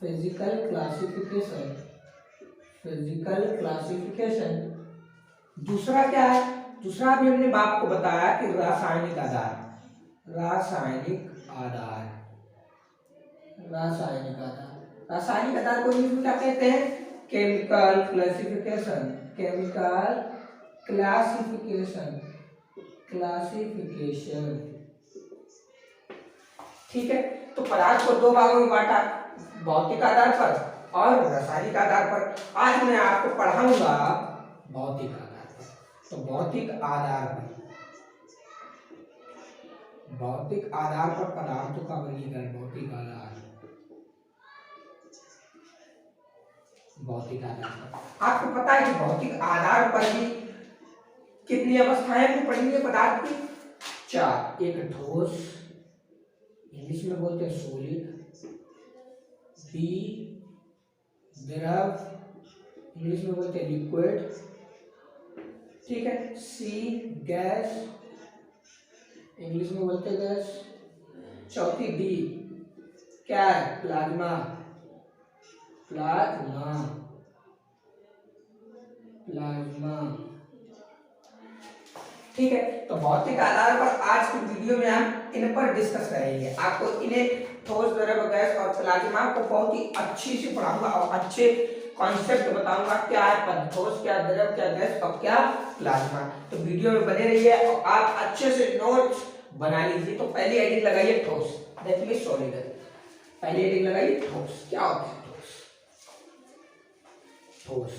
physical classification, physical classification. दूसरा क्या है? दूसरा भी हमने आपको बताया कि रासायनिक आधार, रासायनिक आधार, रासायनिक आधार। रासायनिक आधार को इंग्लिश में क्या कहते हैं? Chemical classification, chemical classification, classification, ठीक है। तो पदार्थ को दो भागों में बांटा, भौतिक आधार पर और रासायनिक आधार पर। आज मैं आपको पढ़ाऊंगा भौतिक आधार पर। तो भौतिक आधार पर, भौतिक आधार पर पदार्थों का वर्गीकरण, भौतिक आधार, भौतिक आधार पर। आपको पता है कि भौतिक आधार पर भी कितनी अवस्थाएं हमने पढ़ी है पदार्थ की? चार। एक ठोस, इंग्लिश में बोलते हैं सॉलिड, बी द्रव, इंग्लिश में बोलते हैं लिक्विड, ठीक है। सी गैस, इंग्लिश में बोलते हैं गैस। चौथी डी क्या है? प्लाज्मा, प्लाज्मा, प्लाज्मा, ठीक है। तो भौतिक आधार पर आज की वीडियो में हम इन पर डिस्कस करेंगे। आपको इन्हें ठोस, द्रव, गैस और प्लाज्मा को बहुत ही अच्छी से पढ़ाऊंगा और अच्छे कॉन्सेप्ट बताऊंगा, क्या है ठोस, क्या द्रव, क्या गैस और क्या प्लाज्मा। तो वीडियो में बने रहिए और आप अच्छे से नोट्स बना लीजिए। तो पहली हेडिंग लगाइए ठोस, दैट मींस सॉलिड। पहली हेडिंग लगाइए ठोस। क्या होता है ठोस? ठोस,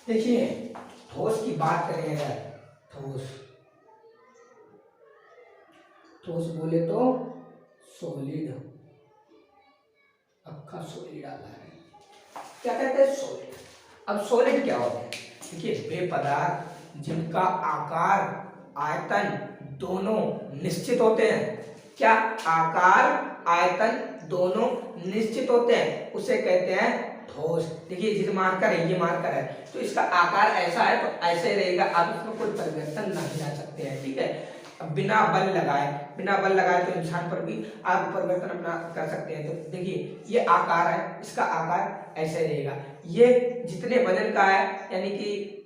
देखिए ठोस की बात करें अगर, ठोस, ठोस बोले तो सॉलिड, अक्खा सॉलिड आता है, क्या कहते हैं? सॉलिड। अब सॉलिड क्या होता है? देखिए वे पदार्थ जिनका आकार, आयतन दोनों निश्चित होते हैं। क्या? आकार, आयतन दोनों निश्चित होते हैं, उसे कहते हैं ठोस। देखिए जिस मार्कर है, ये मार्कर है, तो इसका आकार ऐसा है तो ऐसे रहेगा, आप इसमें कोई परिवर्तन नहीं ला सकते हैं, ठीक है। अब बिना बल लगाए, बिना बल लगाए तो इंसान पर भी आप परिवर्तन अपना कर सकते हैं। तो देखिए ये आकार है, इसका आकार ऐसे रहेगा। ये जितने वजन का है यानी कि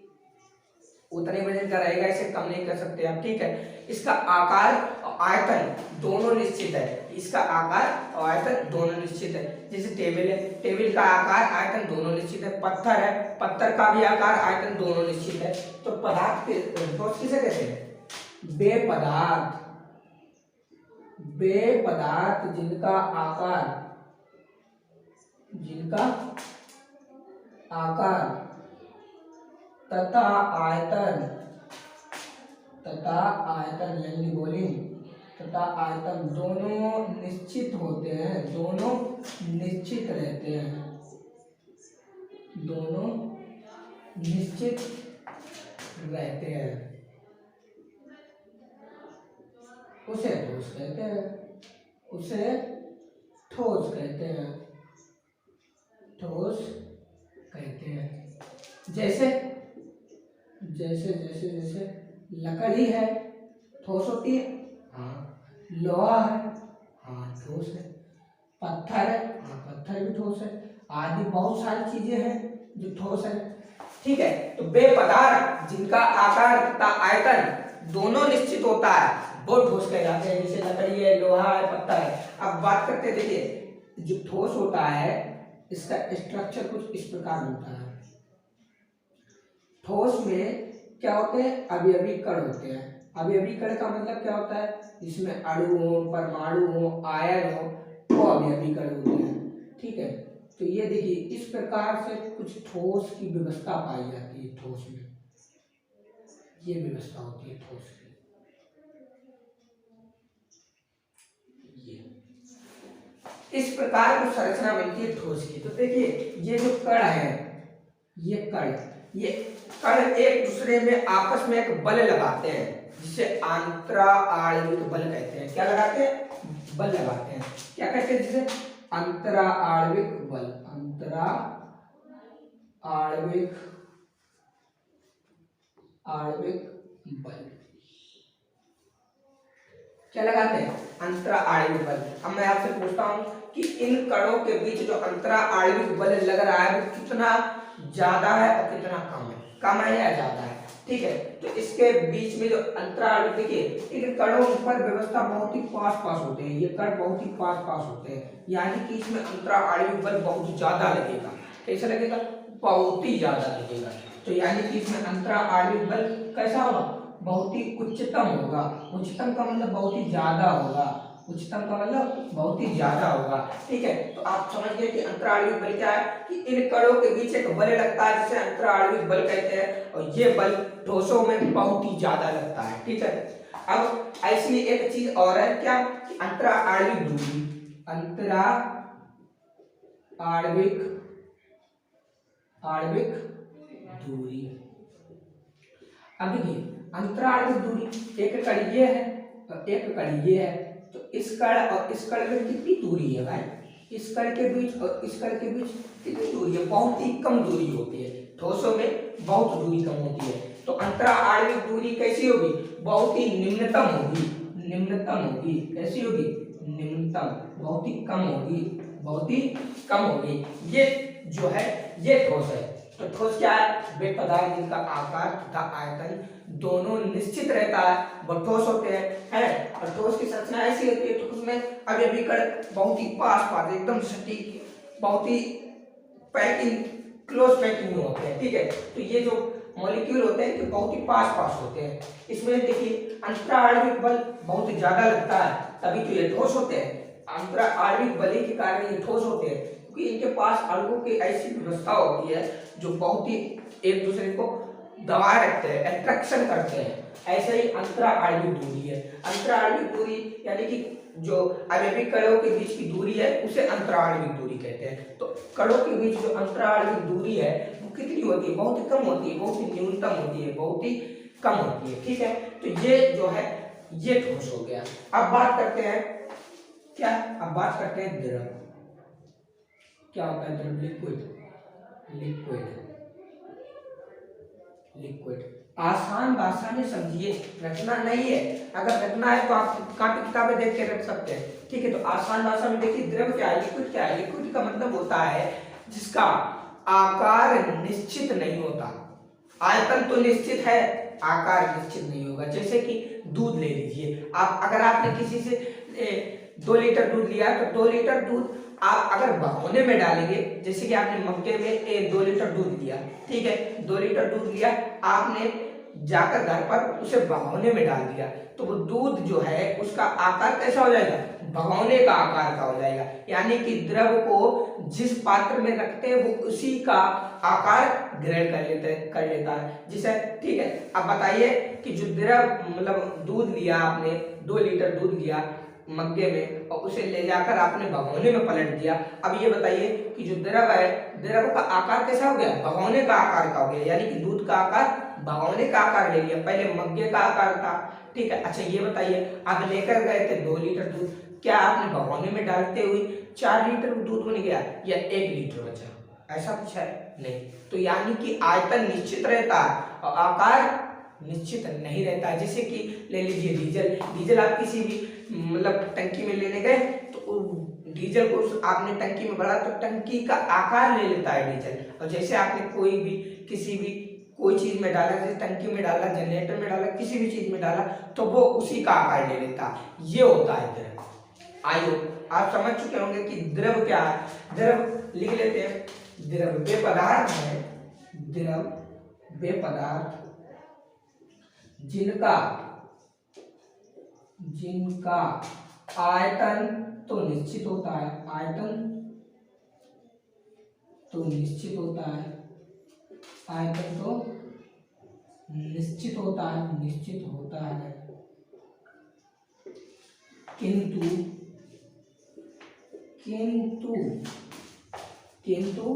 उतने वजन का रहेगा, इसे कम नहीं कर सकते आप, ठीक है। इसका आकार और आयतन दोनों निश्चित है, इसका आकार और आयतन दोनों निश्चित है। जैसे टेबल है, टेबल का आकार आयतन दोनों निश्चित है। पत्थर है, पत्थर का भी आकार आयतन दोनों निश्चित है। तो पदार्थ के ठोस किसे कहते हैं? वे पदार्थ, वे पदार्थ जिनका आकार, जिनका आकार तथा आयतन, तथा आयतन यानी वॉल्यूम तथा आयतन दोनों निश्चित होते हैं, दोनों निश्चित रहते हैं, दोनों निश्चित रहते हैं, उसे ठोस कहते हैं, उसे ठोस कहते हैं, ठोस कहते हैं। जैसे जैसे जैसे जैसे लकड़ी है, ठोस होती है, हाँ। लोहा है, हाँ ठोस है। पत्थर है, हाँ पत्थर भी ठोस है। आदि बहुत सारी चीजें हैं जो ठोस है, ठीक है। तो वे पदार्थ जिनका आकार तथा आयतन दोनों निश्चित होता है वो ठोस कहलाते हैं। जैसे लकड़ी है, लोहा है, पत्थर है। अब बात करते हैं, देखिए जो ठोस होता है इसका स्ट्रक्चर कुछ इस प्रकार होता है। ठोस में क्या होते हैं? अवयवी कण होते हैं, अवयवी कण का मतलब क्या होता है, जिसमें अणु हो, परमाणु हो, आयन हो, वो अवयवी कण होते हैं। ठीक है, तो ये देखिए इस प्रकार से कुछ ठोस की व्यवस्था पाई जाती है। ठोस में ये व्यवस्था होती है ठोस की। ये इस प्रकार की संरचना बनती है ठोस की। तो देखिए ये जो कण है, ये कण एक दूसरे में आपस में एक बल लगाते हैं, जिसे अंतरा आणविक बल कहते हैं। क्या लगाते हैं? बल लगाते हैं। क्या कहते हैं जिसे? अंतरा आणविक बल। अंतरा आणविक बल क्या लगाते हैं? अंतरा आणविक बल। अब मैं आपसे पूछता हूं कि इन कणों के बीच जो अंतरा आणविक बल लग रहा है वो कितना ज्यादा है और कितना कम है? कम है या ज्यादा है? ठीक है, तो इसके बीच में जो अंतरा आणविक, देखिए इन कणों पर व्यवस्था बहुत ही पास होते हैं। ये कण बहुत ही पास होते हैं, यानी कि इसमें अंतरा आणविक बल बहुत ज्यादा लगेगा। कैसा लगेगा? बहुत ही ज्यादा लगेगा। तो यानी कि इसमें अंतरा आणविक बल कैसा होगा? बहुत ही उच्चतम होगा। उच्चतम का मतलब बहुत ही ज्यादा होगा। उच्चतम का मतलब बहुत ही ज्यादा होगा। ठीक है, तो आप समझ गए कि अंतराणविक बल क्या है, कि इन कणों के बीच एक बल लगता है जिसे अंतराणविक बल कहते हैं, और ये बल ठोसों में बहुत ही ज्यादा लगता है। ठीक है, अब ऐसी एक चीज और है क्या, कि अंतराणविक दूरी। आणविक दूरी। अब देखिए अंतराणविक दूरी, एक कण ये है और एक कण ये है, तो इस कण और इस कण में कितनी दूरी है भाई? इस कण के बीच और इस कण के बीच कितनी दूरी है? बहुत ही कम दूरी होती है। ठोसों में बहुत दूरी कम होती है। तो अंतराणविक दूरी कैसी होगी? बहुत ही निम्नतम होगी। निम्नतम होगी। कैसी होगी? निम्नतम, बहुत ही कम होगी। बहुत ही कम होगी। ये जो है ये ठोस है। तो ठोस क्या है? वे पदार्थ जिनका आकार तथा आयतन दोनों निश्चित रहता है, वो ठोस होते हैं। और ठोस की संरचना ऐसी होती है, तो उसमें अवयवी कण बहुत ही पास एकदम सटीक, बहुत ही पैकिंग, क्लोज पैकिंग में होते हैं। ठीक है, तो ये जो मॉलिक्यूल होते हैं कि बहुत ही पास होते हैं। इसमें देखिए अंतराणविक बल बहुत ही ज्यादा लगता है, तभी तो ये ठोस होते हैं। अंतराणविक बल के कारण ये ठोस होते हैं, क्योंकि इनके पास अणुओं की ऐसी व्यवस्था होती है जो बहुत ही एक दूसरे को दबाए रखते हैं, अट्रैक्शन करते हैं। ऐसे ही अंतराणविक दूरी है। अंतराणविक दूरी यानी कि जो अवयवी कणों के बीच की दूरी है उसे अंतराणविक दूरी कहते हैं। तो कणों के बीच जो अंतराणविक दूरी है वो कितनी होती है? बहुत ही कम होती है, बहुत ही न्यूनतम होती है, बहुत ही कम होती है। ठीक है, तो ये जो है ये ठोस हो गया। अब बात करते हैं क्या? अब बात करते हैं द्रव। क्या होता है द्रव? लिक्विड। आसान भाषा में समझिए, रटना नहीं है। अगर रटना है तो आप कापी किताबें देख के रख सकते हैं। ठीक है, तो आसान भाषा में देखिए द्रव क्या है, लिक्विड क्या है। लिक्विड का मतलब होता है जिसका आकार निश्चित नहीं होता। आयतन तो निश्चित है, आकार निश्चित नहीं होगा। जैसे कि दूध ले लीजिए आप, अगर आपने किसी से 2 लीटर दूध लिया तो 2 लीटर दूध आप अगर भगोने में डालेंगे, जैसे कि आपने मग्गे में 2 लीटर दूध लिया, ठीक है, 2 लीटर दूध लिया, आपने जाकर घर पर उसे भगोने में डाल दिया, तो वो दूध जो है उसका आकार कैसा हो जाएगा? भगोने का आकार का हो जाएगा। यानी कि द्रव को जिस पात्र में रखते हैं वो उसी का आकार ग्रहण कर लेता है जिसे। ठीक है, अब बताइए कि जो द्रव मतलब दूध लिया आपने, 2 लीटर दूध लिया मग्गे में और उसे ले जाकर आपने भगोने में पलट दिया। अब ये बताइए कि जो द्रव है, द्रव का आकार कैसा हो गया? भगोने का आकार का हो गया। यानी कि दूध का आकार भगोने का आकार ले लिया, पहले मग्गे का आकार था। ठीक है, अच्छा ये बताइए आप लेकर गए थे 2 लीटर दूध, क्या आपने भगोने में डालते हुए 4 लीटर दूध बन गया या 1 लीटर बचा? ऐसा कुछ है नहीं। तो यानी कि आयतन निश्चित रहता है और आकार निश्चित नहीं रहता है। जैसे कि ले लीजिए डीजल आप किसी भी मतलब टंकी में लेने गए तो डीजल को आपने टंकी में भरा तो टंकी का आकार ले लेता है डीजल, और जैसे आपने कोई भी किसी भी कोई चीज में डाला, जैसे टंकी में डाला, जनरेटर में डाला, किसी भी चीज में डाला तो वो उसी का आकार ले लेता है। ये होता है द्रव। आइए आप समझ चुके होंगे कि द्रव क्या है। द्रव लिख लेते हैं, द्रव वे पदार्थ है, द्रव वे पदार्थ जिनका जिनका आयतन तो निश्चित होता है, आयतन तो निश्चित होता है, आयतन तो निश्चित होता है, निश्चित होता है, किंतु किंतु किंतु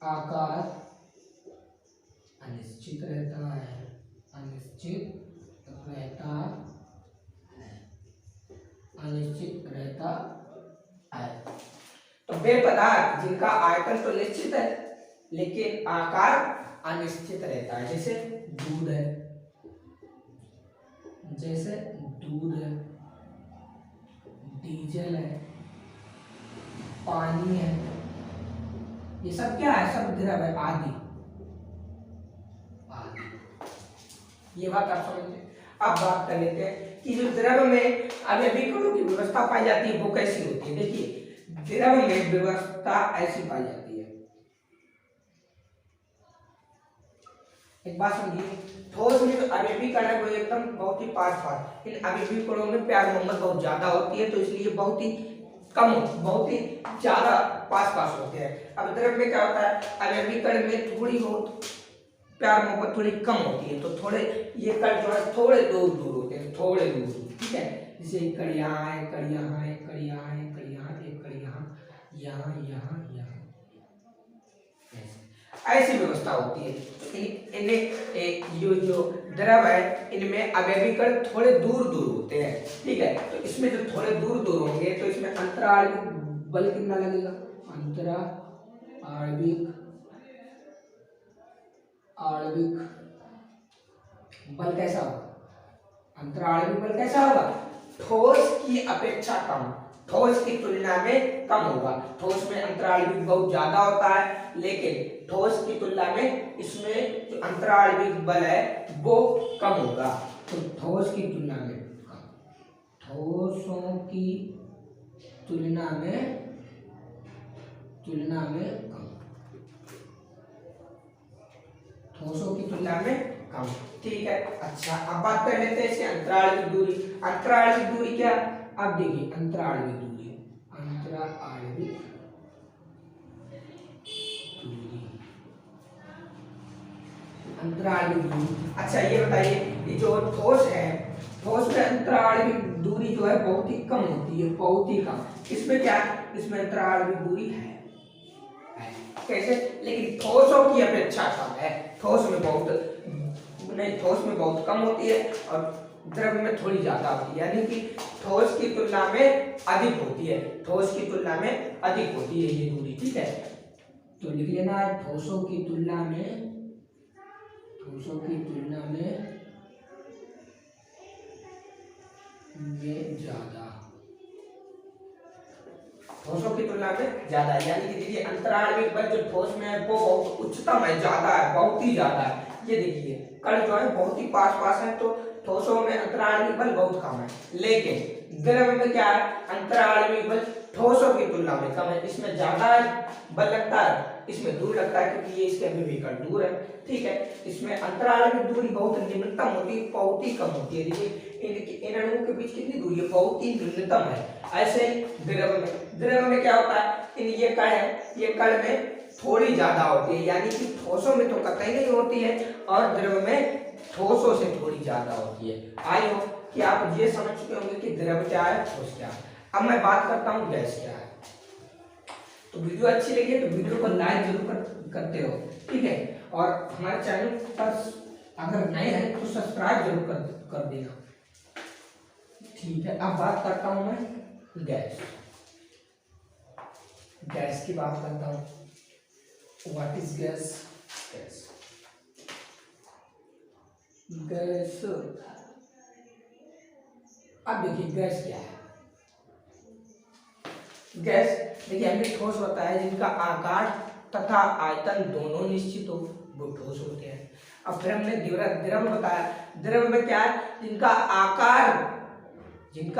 आकार अनिश्चित रहता है, अनिश्चित रहता है, अनिश्चित रहता है। तो वे पदार्थ जिनका आयतन तो निश्चित है लेकिन आकार अनिश्चित रहता है, जैसे दूध है, जैसे दूध है, डीजल है, पानी है, ये सब क्या है, सब द्रव है, आदि आदि। ये बात आप समझते। अब बात कर लेते हैं कि जो द्रव में अवयवीकरणों की व्यवस्था पाई जाती है वो कैसी होती है। देखिए द्रव में व्यवस्था ऐसी पाई जाती है, एक बात समझिए, ठोस में जो अवयवीकरण है वो एकदम बहुत ही पास, इन अवयवीकरणों में प्यार मोहब्बत बहुत ज्यादा होती है, तो इसलिए बहुत ही कम, बहुत ही ज्यादा पास होते हैं। अब द्रव में क्या होता है, अवयवीकरण में थोड़ी बहुत प्यार मोहब्बत थोड़ी कम होती है, तो थोड़े ये कण जो है थोड़े दूर दूर होते हैं, थोड़े दूर, ठीक है। जैसे कण यहाँ है, कण यहाँ है, कण यहाँ है, कण यहाँ, एक कण यहाँ, यहाँ यहाँ यहाँ, ऐसी व्यवस्था होती है। तो इन्हें जो द्रव है इनमें अवयवीकरण थोड़े दूर दूर होते हैं, ठीक है। तो इसमें जो थोड़े दूर दूर होंगे तो इसमें अंतराणविक बल कितना लगेगा, अंतराणविक आणविक बल कैसा होगा, अंतराणविक बल कैसा होगा, ठोस की अपेक्षा कम, ठोस की तुलना में कम होगा। ठोस में अंतराणविक बहुत ज्यादा होता है लेकिन ठोस की तुलना में इसमें जो अंतराणविक बल है वो कम होगा। तो ठोस की तुलना में कम, ठोसों की तुलना में कम, ठोसों की तुलना में कम, ठीक है। अच्छा अब बात कर लेते हैं इसके अंतराणविक दूरी। अंतराणविक दूरी क्या, अब देखिए अंतराणविक दूरी, अंतराणविक दूरी, अंतराणविक दूरी। अच्छा ये बताइए, ये जो ठोस है, ठोस में अंतराणविक दूरी जो है बहुत ही कम होती है, बहुत ही कम। इसमें क्या, इसमें अंतराणविक दूरी है कैसे, लेकिन ठोसों की अपेक्षा कम है, ठोस में बहुत नहीं, ठोस में बहुत कम होती है और द्रव में थोड़ी ज्यादा होती है, यानी कि ठोस की तुलना में अधिक होती है, ठोस की तुलना में अधिक होती है ये दूरी, ठीक है। तो लिख लेना ठोसों की तुलना में, ठोसों की तुलना में ज्यादा, ठोसों की तुलना में ज्यादा, यानी कि देखिए अंतराणविक बल जो ठोस में है वो बहुत उच्चतम है, ज्यादा है, बहुत ही ज्यादा है। ये देखिए कण जो है बहुत ही पास है, तो ठोसों में अंतराणविक बल बहुत कम है, लेकिन द्रव में क्या है, अंतराणविक बल ठोसों की तुलना में कम है, इसमें ज्यादा बल लगता है, इसमें दूर लगता है क्योंकि ये इसके अभिविकर्ण दूर है, ठीक है। इसमें अंतराणविक दूरी बहुत निम्नतम होती है, बहुत ही कम होती है। देखिए इन अणुओं के बीच कितनी दूरी है, बहुत ही न्यूनतम है। ऐसे द्रव में क्या होता है, इन ये कण है, ये कण में थोड़ी ज्यादा होती है, यानी कि ठोसों में तो कतई नहीं होती है और द्रव में ठोसों से थोड़ी ज्यादा होती है। आई हो कि आप ये समझ चुके होंगे कि द्रव क्या है, ठोस क्या है। अब मैं बात करता हूँ गैस क्या है। तो वीडियो अच्छी लगी है तो वीडियो को लाइक जरूर करते रहो, ठीक है। और हमारे चैनल पर अगर नए हैं तो सब्सक्राइब जरूर कर देना, ठीक है। अब बात करता हूँ मैं गैस, गैस की बात करता हूँ। What is gas, gas gas अब देखिए गैस क्या है। गैस देखिए हमने ठोस बताया जिनका आकार तथा आयतन दोनों निश्चित हो वो ठोस होते हैं। अब फिर हमने द्रव बताया, द्रव में क्या है, जिनका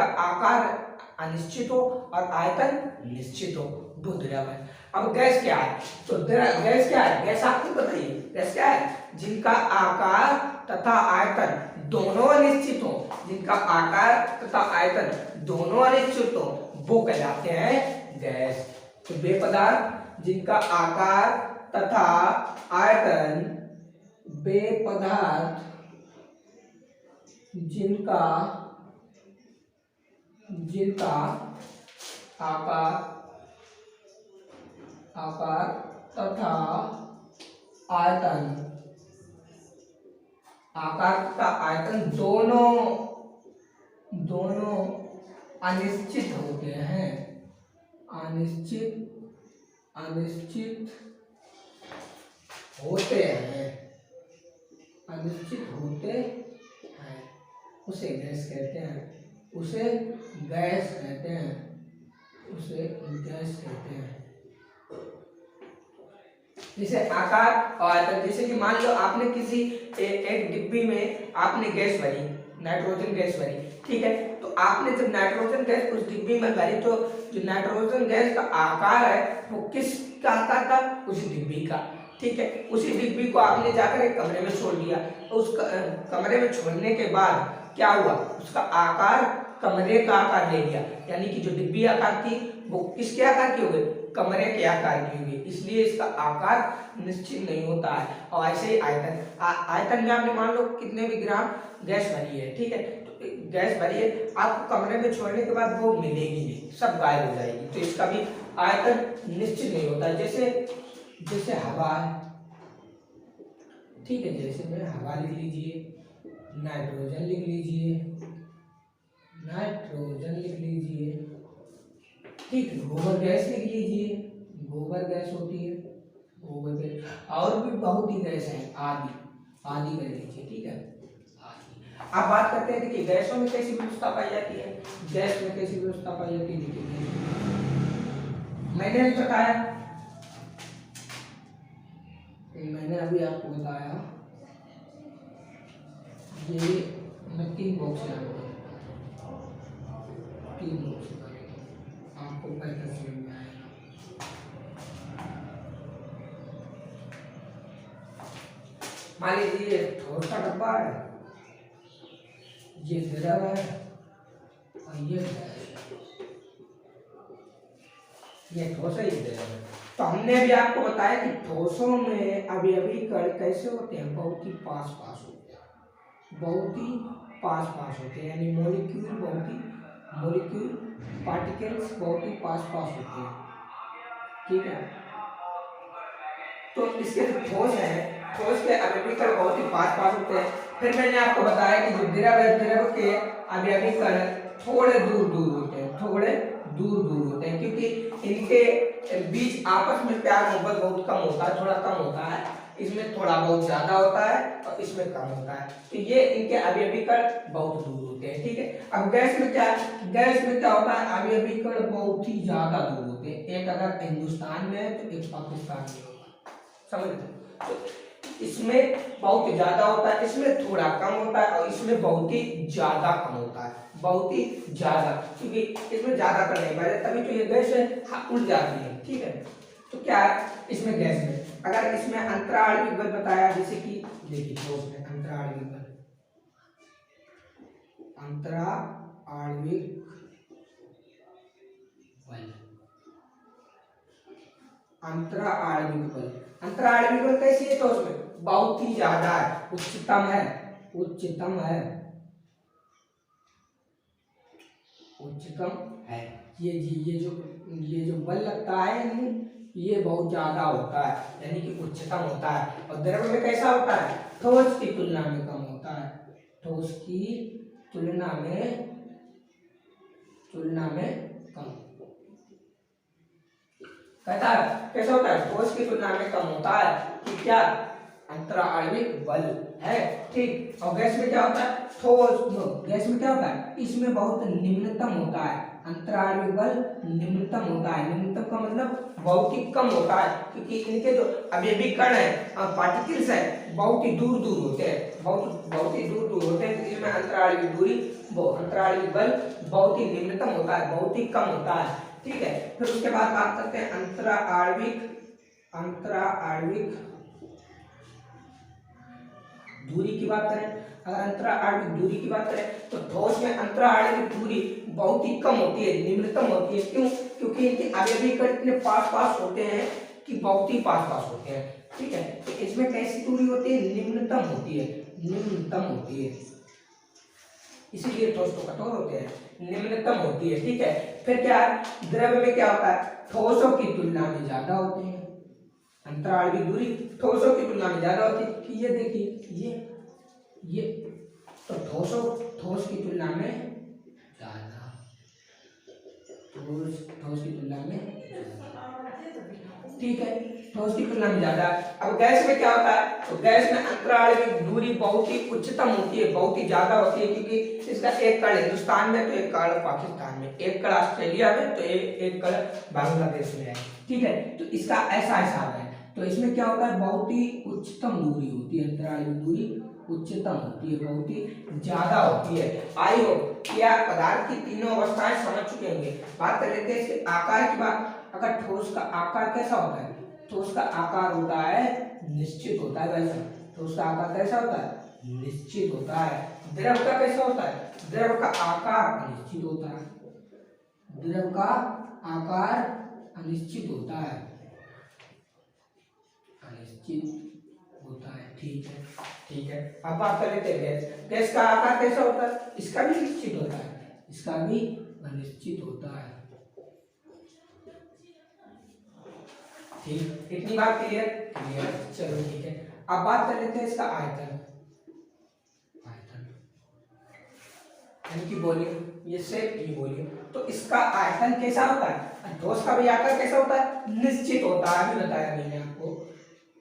आकार अनिश्चित हो और आयतन निश्चित हो वो द्रव है। अब गैस क्या है, तो गैस क्या है, गैस आपको बताइए, गैस क्या है, जिनका आकार तथा आयतन दोनों अनिश्चित हो, जिनका आकार तथा आयतन दोनों अनिश्चित हो, वो कहलाते हैं गैस। तो वे पदार्थ जिनका आकार तथा आयतन, वे पदार्थ जिनका आकार तथा आयतन दोनों अनिश्चित होते हैं, अनिश्चित होते हैं, उसे गैस कहते हैं, जैसे आकार और आयतन। जैसे कि मान लो आपने किसी एक डिब्बी में आपने गैस भरी, नाइट्रोजन गैस भरी, ठीक है। तो आपने जब नाइट्रोजन गैस उस डिब्बी में भरी, तो जो नाइट्रोजन गैस का आकार है वो किसका आकार था? उसी डिब्बी का, ठीक है। उसी डिब्बी को आपने जाकर एक कमरे में छोड़ दिया। उस कमरे में छोड़ने के बाद क्या हुआ? उसका आकार कमरे का आकार ले लिया, यानी कि जो डिब्बी आकार थी वो किसके आकार की हो गई? कमरे के आकार की हो गई। इसलिए इसका आकार निश्चित नहीं होता है। और ऐसे ही आयतन में आपने मान लो कितने भी ग्राम गैस भरी है, ठीक है। तो गैस भरी है, आपको कमरे में छोड़ने के बाद वो मिलेगी नहीं, सब गायब हो जाएगी। तो इसका भी आयतन निश्चित नहीं होता। जैसे हवा है, ठीक है। जैसे में हवा लिख लीजिए, नाइट्रोजन लिख लीजिए, ठीक है। गोबर गैस लिख लीजिए, गोबर गैस होती है, गोबर गैस। और भी बहुत ही गैस है, आदि कर लीजिए, ठीक है। अब बात करते हैं, देखिए गैसों में कैसी व्यवस्था पाई जाती है। गैस में कैसी व्यवस्था पाई जाती है, देखिए मैंने अभी आपको बताया, ये मैं 3 बॉक्स आपको बेहतर समझ में आएगा। मान लीजिए ठोस का डब्बा है, ये द्रव है और ये ठोस है, ये द्रव है। तो हमने अभी आपको बताया कि ठोसों में अवयवी कण कैसे होते हैं? बहुत ही पास होते हैं, यानी मॉलिक्यूल पार्टिकल्स बहुत ही पास होते हैं, ठीक है। तो इसके जो ठोस है, ठोस के अवयवी कण बहुत ही पास होते हैं। फिर मैंने आपको बताया कि जो द्रव के अवयवी कण थोड़े दूर होते हैं, क्योंकि इनके बीच आपस में प्यार मोहब्बत बहुत कम होता है, थोड़ा कम होता है। इसमें थोड़ा बहुत ज्यादा होता है और इसमें कम होता है। तो ये इनके अवयवी कण बहुत दूर होते हैं, ठीक है। अब गैस में क्या होता है? अवयवी कण बहुत ही ज्यादा दूर होते हैं। एक अगर हिंदुस्तान में है तो एक पाकिस्तान में होगा, समझ लो। तो इसमें बहुत ज्यादा होता है, इसमें थोड़ा कम होता है और इसमें बहुत ही ज्यादा कम होता है, बहुत ही ज्यादा, क्योंकि इसमें ज्यादा कर नहीं पाए, तभी तो ये गैस उड़ जाती है, ठीक है। तो क्या है इसमें गैस में? अगर इसमें अंतराणविक बल बताया, जैसे कि देखिए ठोस में अंतराणविक बल, अंतराणविक बल कैसी है? ठोस में बहुत ही ज्यादा है, उच्चतम है। ये जो बल लगता है ये बहुत ज्यादा होता है, यानी कि उच्चतम होता है। और द्रव में कैसा होता है? ठोस की तुलना में कम होता है, ठोस की तुलना में कम। कहता है कैसा होता है? ठोस की तुलना में कम होता है, कि क्या? अंतराणविक बल है, ठीक। और गैस में क्या होता है? गैस में क्या होता है? इसमें बहुत निम्नतम होता है, अंतराणविक बल निम्नतम होता है। निम्नतम का मतलब बहुत ही कम होता है, क्योंकि इनके जो अवयवी कण है, पार्टिकल्स है, बहुत ही दूर होते हैं, बहुत ही दूर होते हैं। तो इसमें अंतराणविक बल बहुत ही निम्नतम होता है, बहुत ही कम होता है, ठीक है। फिर उसके बाद बात करते हैं अंतराणविक दूरी की बात करें, अगर अंतरा आणविक दूरी की बात करें तो ठोस में अंतरा आणविक दूरी बहुत ही कम होती है, निम्नतम होती है। क्यों? क्योंकि इनके आवयवी कण इतने पास पास होते हैं कि बहुत ही पास पास होते हैं। ठीक है, तो इसमें कैसी दूरी होती है? निम्नतम होती है, निम्नतम होती है, इसीलिए ठोस तो कठोर होते हैं, निम्नतम होती है। ठीक है, फिर क्या है, द्रव में क्या होता है, ठोसों की तुलना में ज्यादा होते हैं, अंतरा आणविक दूरी ठोसों की तुलना में ज्यादा होती है। ये देखिए, ये तो ठोस की तुलना में ज्यादा, ठोस की तुलना में, ठीक है, ठोस की तुलना में ज्यादा। अब गैस में क्या होता है, तो गैस में अंतरा आणविक दूरी बहुत ही उच्चतम होती है, बहुत ही ज्यादा होती है, क्योंकि इसका एक कण हिंदुस्तान में तो एक कण पाकिस्तान में, एक कण ऑस्ट्रेलिया में तो एक कण बांग्लादेश में है। ठीक है, तो इसका ऐसा हिसाब है। तो इसमें क्या होता है, बहुत ही उच्चतम दूरी होती है, अंतरा आणविक दूरी उच्चतम होती है, बहुत ही ज्यादा होती है। आई हो क्या पदार्थ की तीनों अवस्थाएं समझ चुके होंगे। बात कर लेते हैं इसके आकार की बात। अगर ठोस का आकार कैसा होता है, ठोस का आकार होता है निश्चित होता है, वैसा ठोस का आकार कैसा होता है, निश्चित होता है। द्रव का कैसा होता है, द्रव का आकार अनिश्चित होता है, द्रव का आकार अनिश्चित होता है, अनिश्चित होता है। ठीक है, ठीक है। अब बात कर लेते हैं गैस। गैस का आकार कैसा होता है, इसका भी निश्चित होता है, इसका भी अनिश्चित होता है। ठीक, इतनी बात क्लियर? क्लियर, चलो ठीक है। अब बात कर लेते हैं इसका आयतन, आयतन यानी कि वॉल्यूम, ये शेप, ये वॉल्यूम। तो इसका आयतन कैसा होता है, ठोस का भी आकार कैसा होता है, निश्चित होता है, अभी बताया मैंने आपको।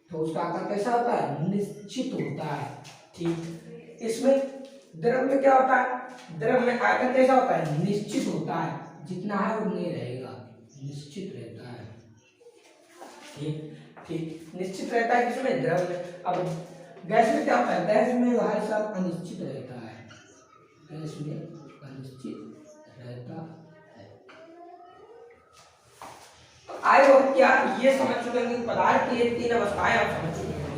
ठोस का आकार कैसा होता है, निश्चित होता है। ठीक, इसमें द्रव में क्या होता है, द्रव में आयतन कैसा होता है, निश्चित होता है, जितना है उतना ही रहेगा, निश्चित रहता है। ठीक, ठीक, निश्चित रहता है किसमें, द्रव में। अब गैस में क्या होता है, गैस में भाई साहब अनिश्चित रहता है, गैस में अनिश्चित रहता है। तो आई होप कि आप ये समझ चुके हैं कि पदार्थ की ये तीन अवस्थाएं आप समझ चुके हैं।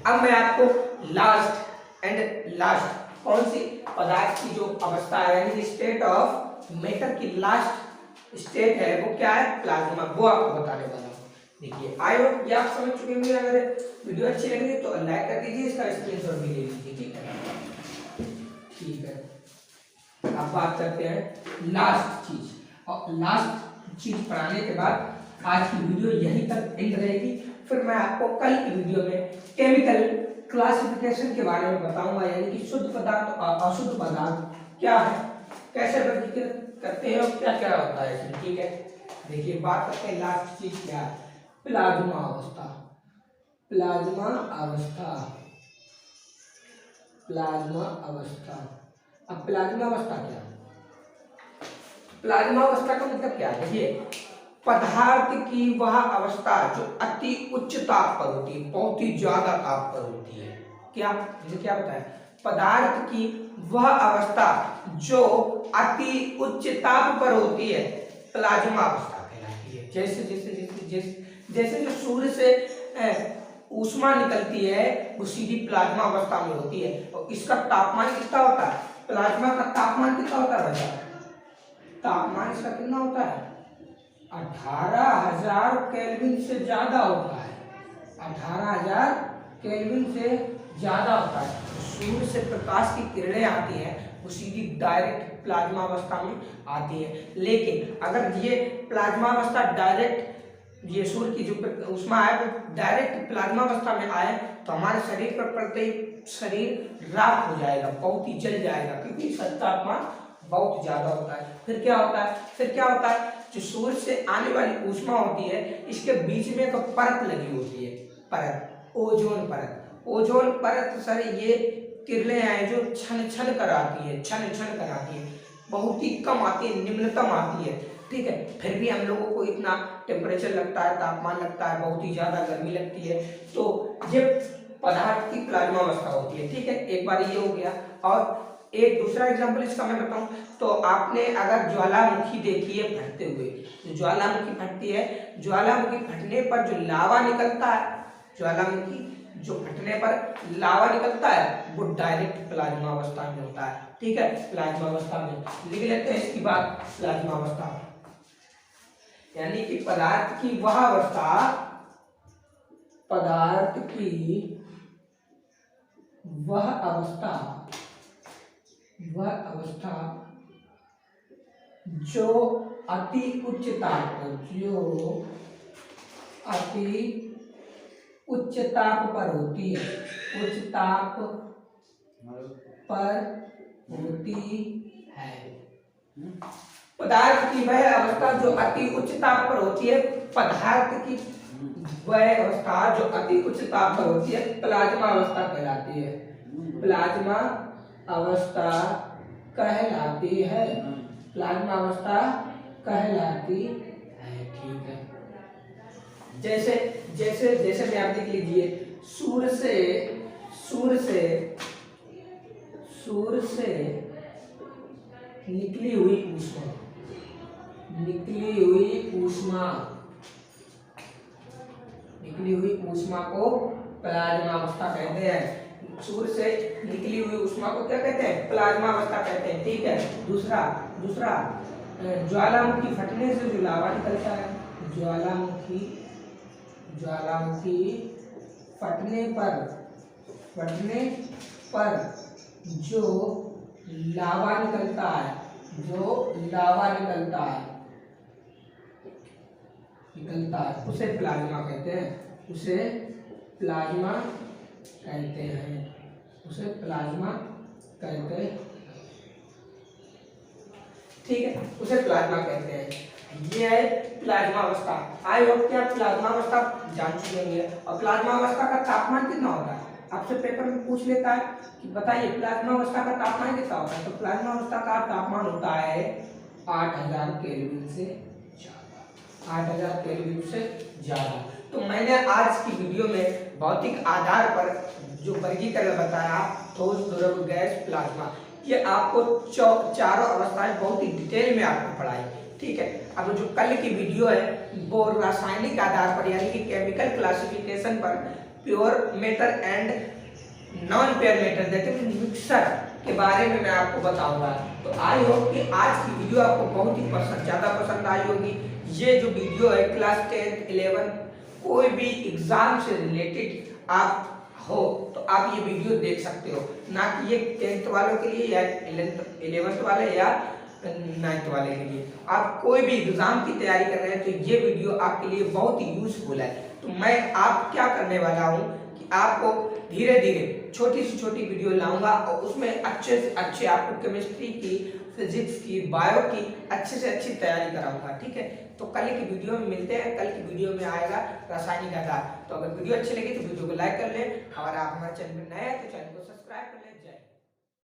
अब मैं आपको लास्ट कौन सी पदार्थ की जो अवस्था है, यानी स्टेट ऑफ मैटर की लास्ट स्टेट है, वो क्या है, प्लाज्मा, वो आपको बताने वाला हूँ। देखिए, आई होप ये आप समझ चुके होंगे। अगर वीडियो अच्छी लगी तो लाइक कर दीजिए, इसका स्क्रीनशॉट भी ले लीजिए। ठीक है, ठीक है। अब बात करते हैं लास्ट चीज, और लास्ट चीज पढ़ाने के बाद आज की वीडियो यहीं तक एंड रहेगी। फिर मैं आपको कल की वीडियो में केमिकल क्लासिफिकेशन के बारे में बताऊंगा, यानी कि शुद्ध पदार्थ और अशुद्ध पदार्थ क्या है, कैसे वर्गीकृत करते हैं और क्या क्या होता है इसमें। ठीक है, देखिए बात करते हैं लास्ट चीज क्या है, प्लाज्मा अवस्था। प्लाज्मा अवस्था, प्लाज्मा अवस्था। अब प्लाज्मा अवस्था क्या है, प्लाज्मा अवस्था का मतलब क्या है, देखिए पदार्थ की वह अवस्था जो अति उच्च ताप पर होती है, बहुत ही ज्यादा ताप पर होती है। क्या, मुझे क्या बताया, पदार्थ की वह अवस्था जो अति उच्च ताप पर होती है, प्लाज्मा अवस्था कहलाती है। जैसे जैसे जैसे जैसे जैसे जो सूर्य से ऊष्मा निकलती है वो सीधी प्लाज्मा अवस्था में होती है। और इसका तापमान कितना होता है, प्लाज्मा का तापमान कितना होता है भैया, तापमान इसका कितना होता है, 18,000 केल्विन से ज्यादा होता है, 18,000 केल्विन से ज्यादा होता है। सूर्य से प्रकाश की किरणें आती हैं वो सीधी डायरेक्ट प्लाज्मा अवस्था में आती है। लेकिन अगर ये प्लाज्मा अवस्था डायरेक्ट, ये सूर्य की जो ऊष्मा है वो डायरेक्ट प्लाज्मा अवस्था में आए तो हमारे शरीर पर पड़ते ही शरीर राख हो जाएगा, बहुत ही जल जाएगा, क्योंकि इसका तापमान बहुत ज्यादा होता है। फिर क्या होता है, फिर क्या होता है, जो सूर्य से आने वाली ऊष्मा होती है इसके बीच में एक परत लगी होती है, परत, ओजोन परत। ओजोन परत सर ये किरणें हैं जो छन छन कर आती है, छन छन कर आती है, बहुत ही कम आती है, निम्नतम आती है। ठीक है, फिर भी हम लोगों को इतना टेम्परेचर लगता है, तापमान लगता है, बहुत ही ज्यादा गर्मी लगती है। तो ये पदार्थ की प्लाज्मा अवस्था होती है। ठीक है, एक बार ये हो गया। और एक दूसरा एग्जांपल इसका मैं बताऊं तो आपने अगर ज्वालामुखी देखी है फटते हुए, तो ज्वालामुखी फटती है, ज्वालामुखी फटने पर जो लावा निकलता है, ज्वालामुखी जो फटने पर लावा निकलता है वो डायरेक्ट प्लाज्मा अवस्था में होता है। ठीक है, प्लाज्मा अवस्था में लिख लेते हैं इसकी बात। प्लाज्मा अवस्था यानी कि पदार्थ की वह अवस्था, पदार्थ की वह अवस्था जो अति उच्च ताप पर, जो अति उच्च ताप पर होती है, उच्च ताप पर होती है। पदार्थ की वह अवस्था जो अति उच्च ताप पर होती है, पदार्थ की वह अवस्था जो अति उच्च ताप पर होती है प्लाज्मा अवस्था कहलाती है। प्लाज्मा अवस्था कहलाती है। प्लाज्मा अवस्था कहलाती है। ठीक है, जैसे जैसे जैसे में आप देख लीजिए, सूर्य से निकली हुई ऊष्मा को प्लाज्मा अवस्था कहते हैं। सूर्य से निकली हुई ऊष्मा को क्या कहते हैं? प्लाज्मा अवस्था कहते हैं। ठीक है, दूसरा ज्वालामुखी फटने से जो लावा निकलता है, ज्वालामुखी फटने पर जो लावा निकलता है, उसे प्लाज्मा कहते हैं। उसे प्लाज्मा कहते हैं। ठीक है, उसे प्लाज्मा कहते हैं। ये है प्लाज्मा अवस्था। आई होप कि आप प्लाज्मा अवस्था जान चुके होंगे। और प्लाज्मा अवस्था का तापमान कितना होता है? आपसे पेपर में पूछ लेता है कि बताइए प्लाज्मा अवस्था का तापमान कितना होता है। तो प्लाज्मा अवस्था का तापमान होता है 8000 केल्विन से ज्यादा। 8000 केल्विन से ज्यादा। तो मैंने आज की वीडियो में भौतिक आधार पर जो वर्गीकरण बताया, ठोस, द्रव, गैस, प्लाज्मा, ये आपको चारों अवस्थाएं बहुत ही डिटेल में आपको पढ़ाई। ठीक है, अब जो कल की वीडियो है वो रासायनिक आधार पर यानी कि केमिकल क्लासिफिकेशन पर pure matter and non pure matter that is mixer के बारे में मैं आपको बताऊंगा। तो आई होप कि आज की वीडियो आपको बहुत ही ज्यादा पसंद आई होगी। ये जो वीडियो है क्लास 10th 11 कोई भी एग्जाम से रिलेटेड आप हो तो आप ये वीडियो देख सकते हो, ना कि ये 10th वालों के लिए या 11th वाले या 9th वाले के लिए। आप कोई भी एग्जाम की तैयारी कर रहे हैं तो ये वीडियो आपके लिए बहुत ही यूजफुल है। तो मैं आप क्या करने वाला हूँ कि आपको धीरे धीरे छोटी से छोटी वीडियो लाऊंगा और उसमें अच्छे से अच्छे आपको केमिस्ट्री की, फिजिक्स की, बायो की अच्छे से अच्छी तैयारी कराऊंगा। ठीक है, तो कल की वीडियो में मिलते हैं। कल की वीडियो में आएगा रासायनिक आधार। तो अगर वीडियो अच्छी लगी तो वीडियो को लाइक कर लें और आप हमारे चैनल पर नए हैं तो चैनल को सब्सक्राइब कर लें। जय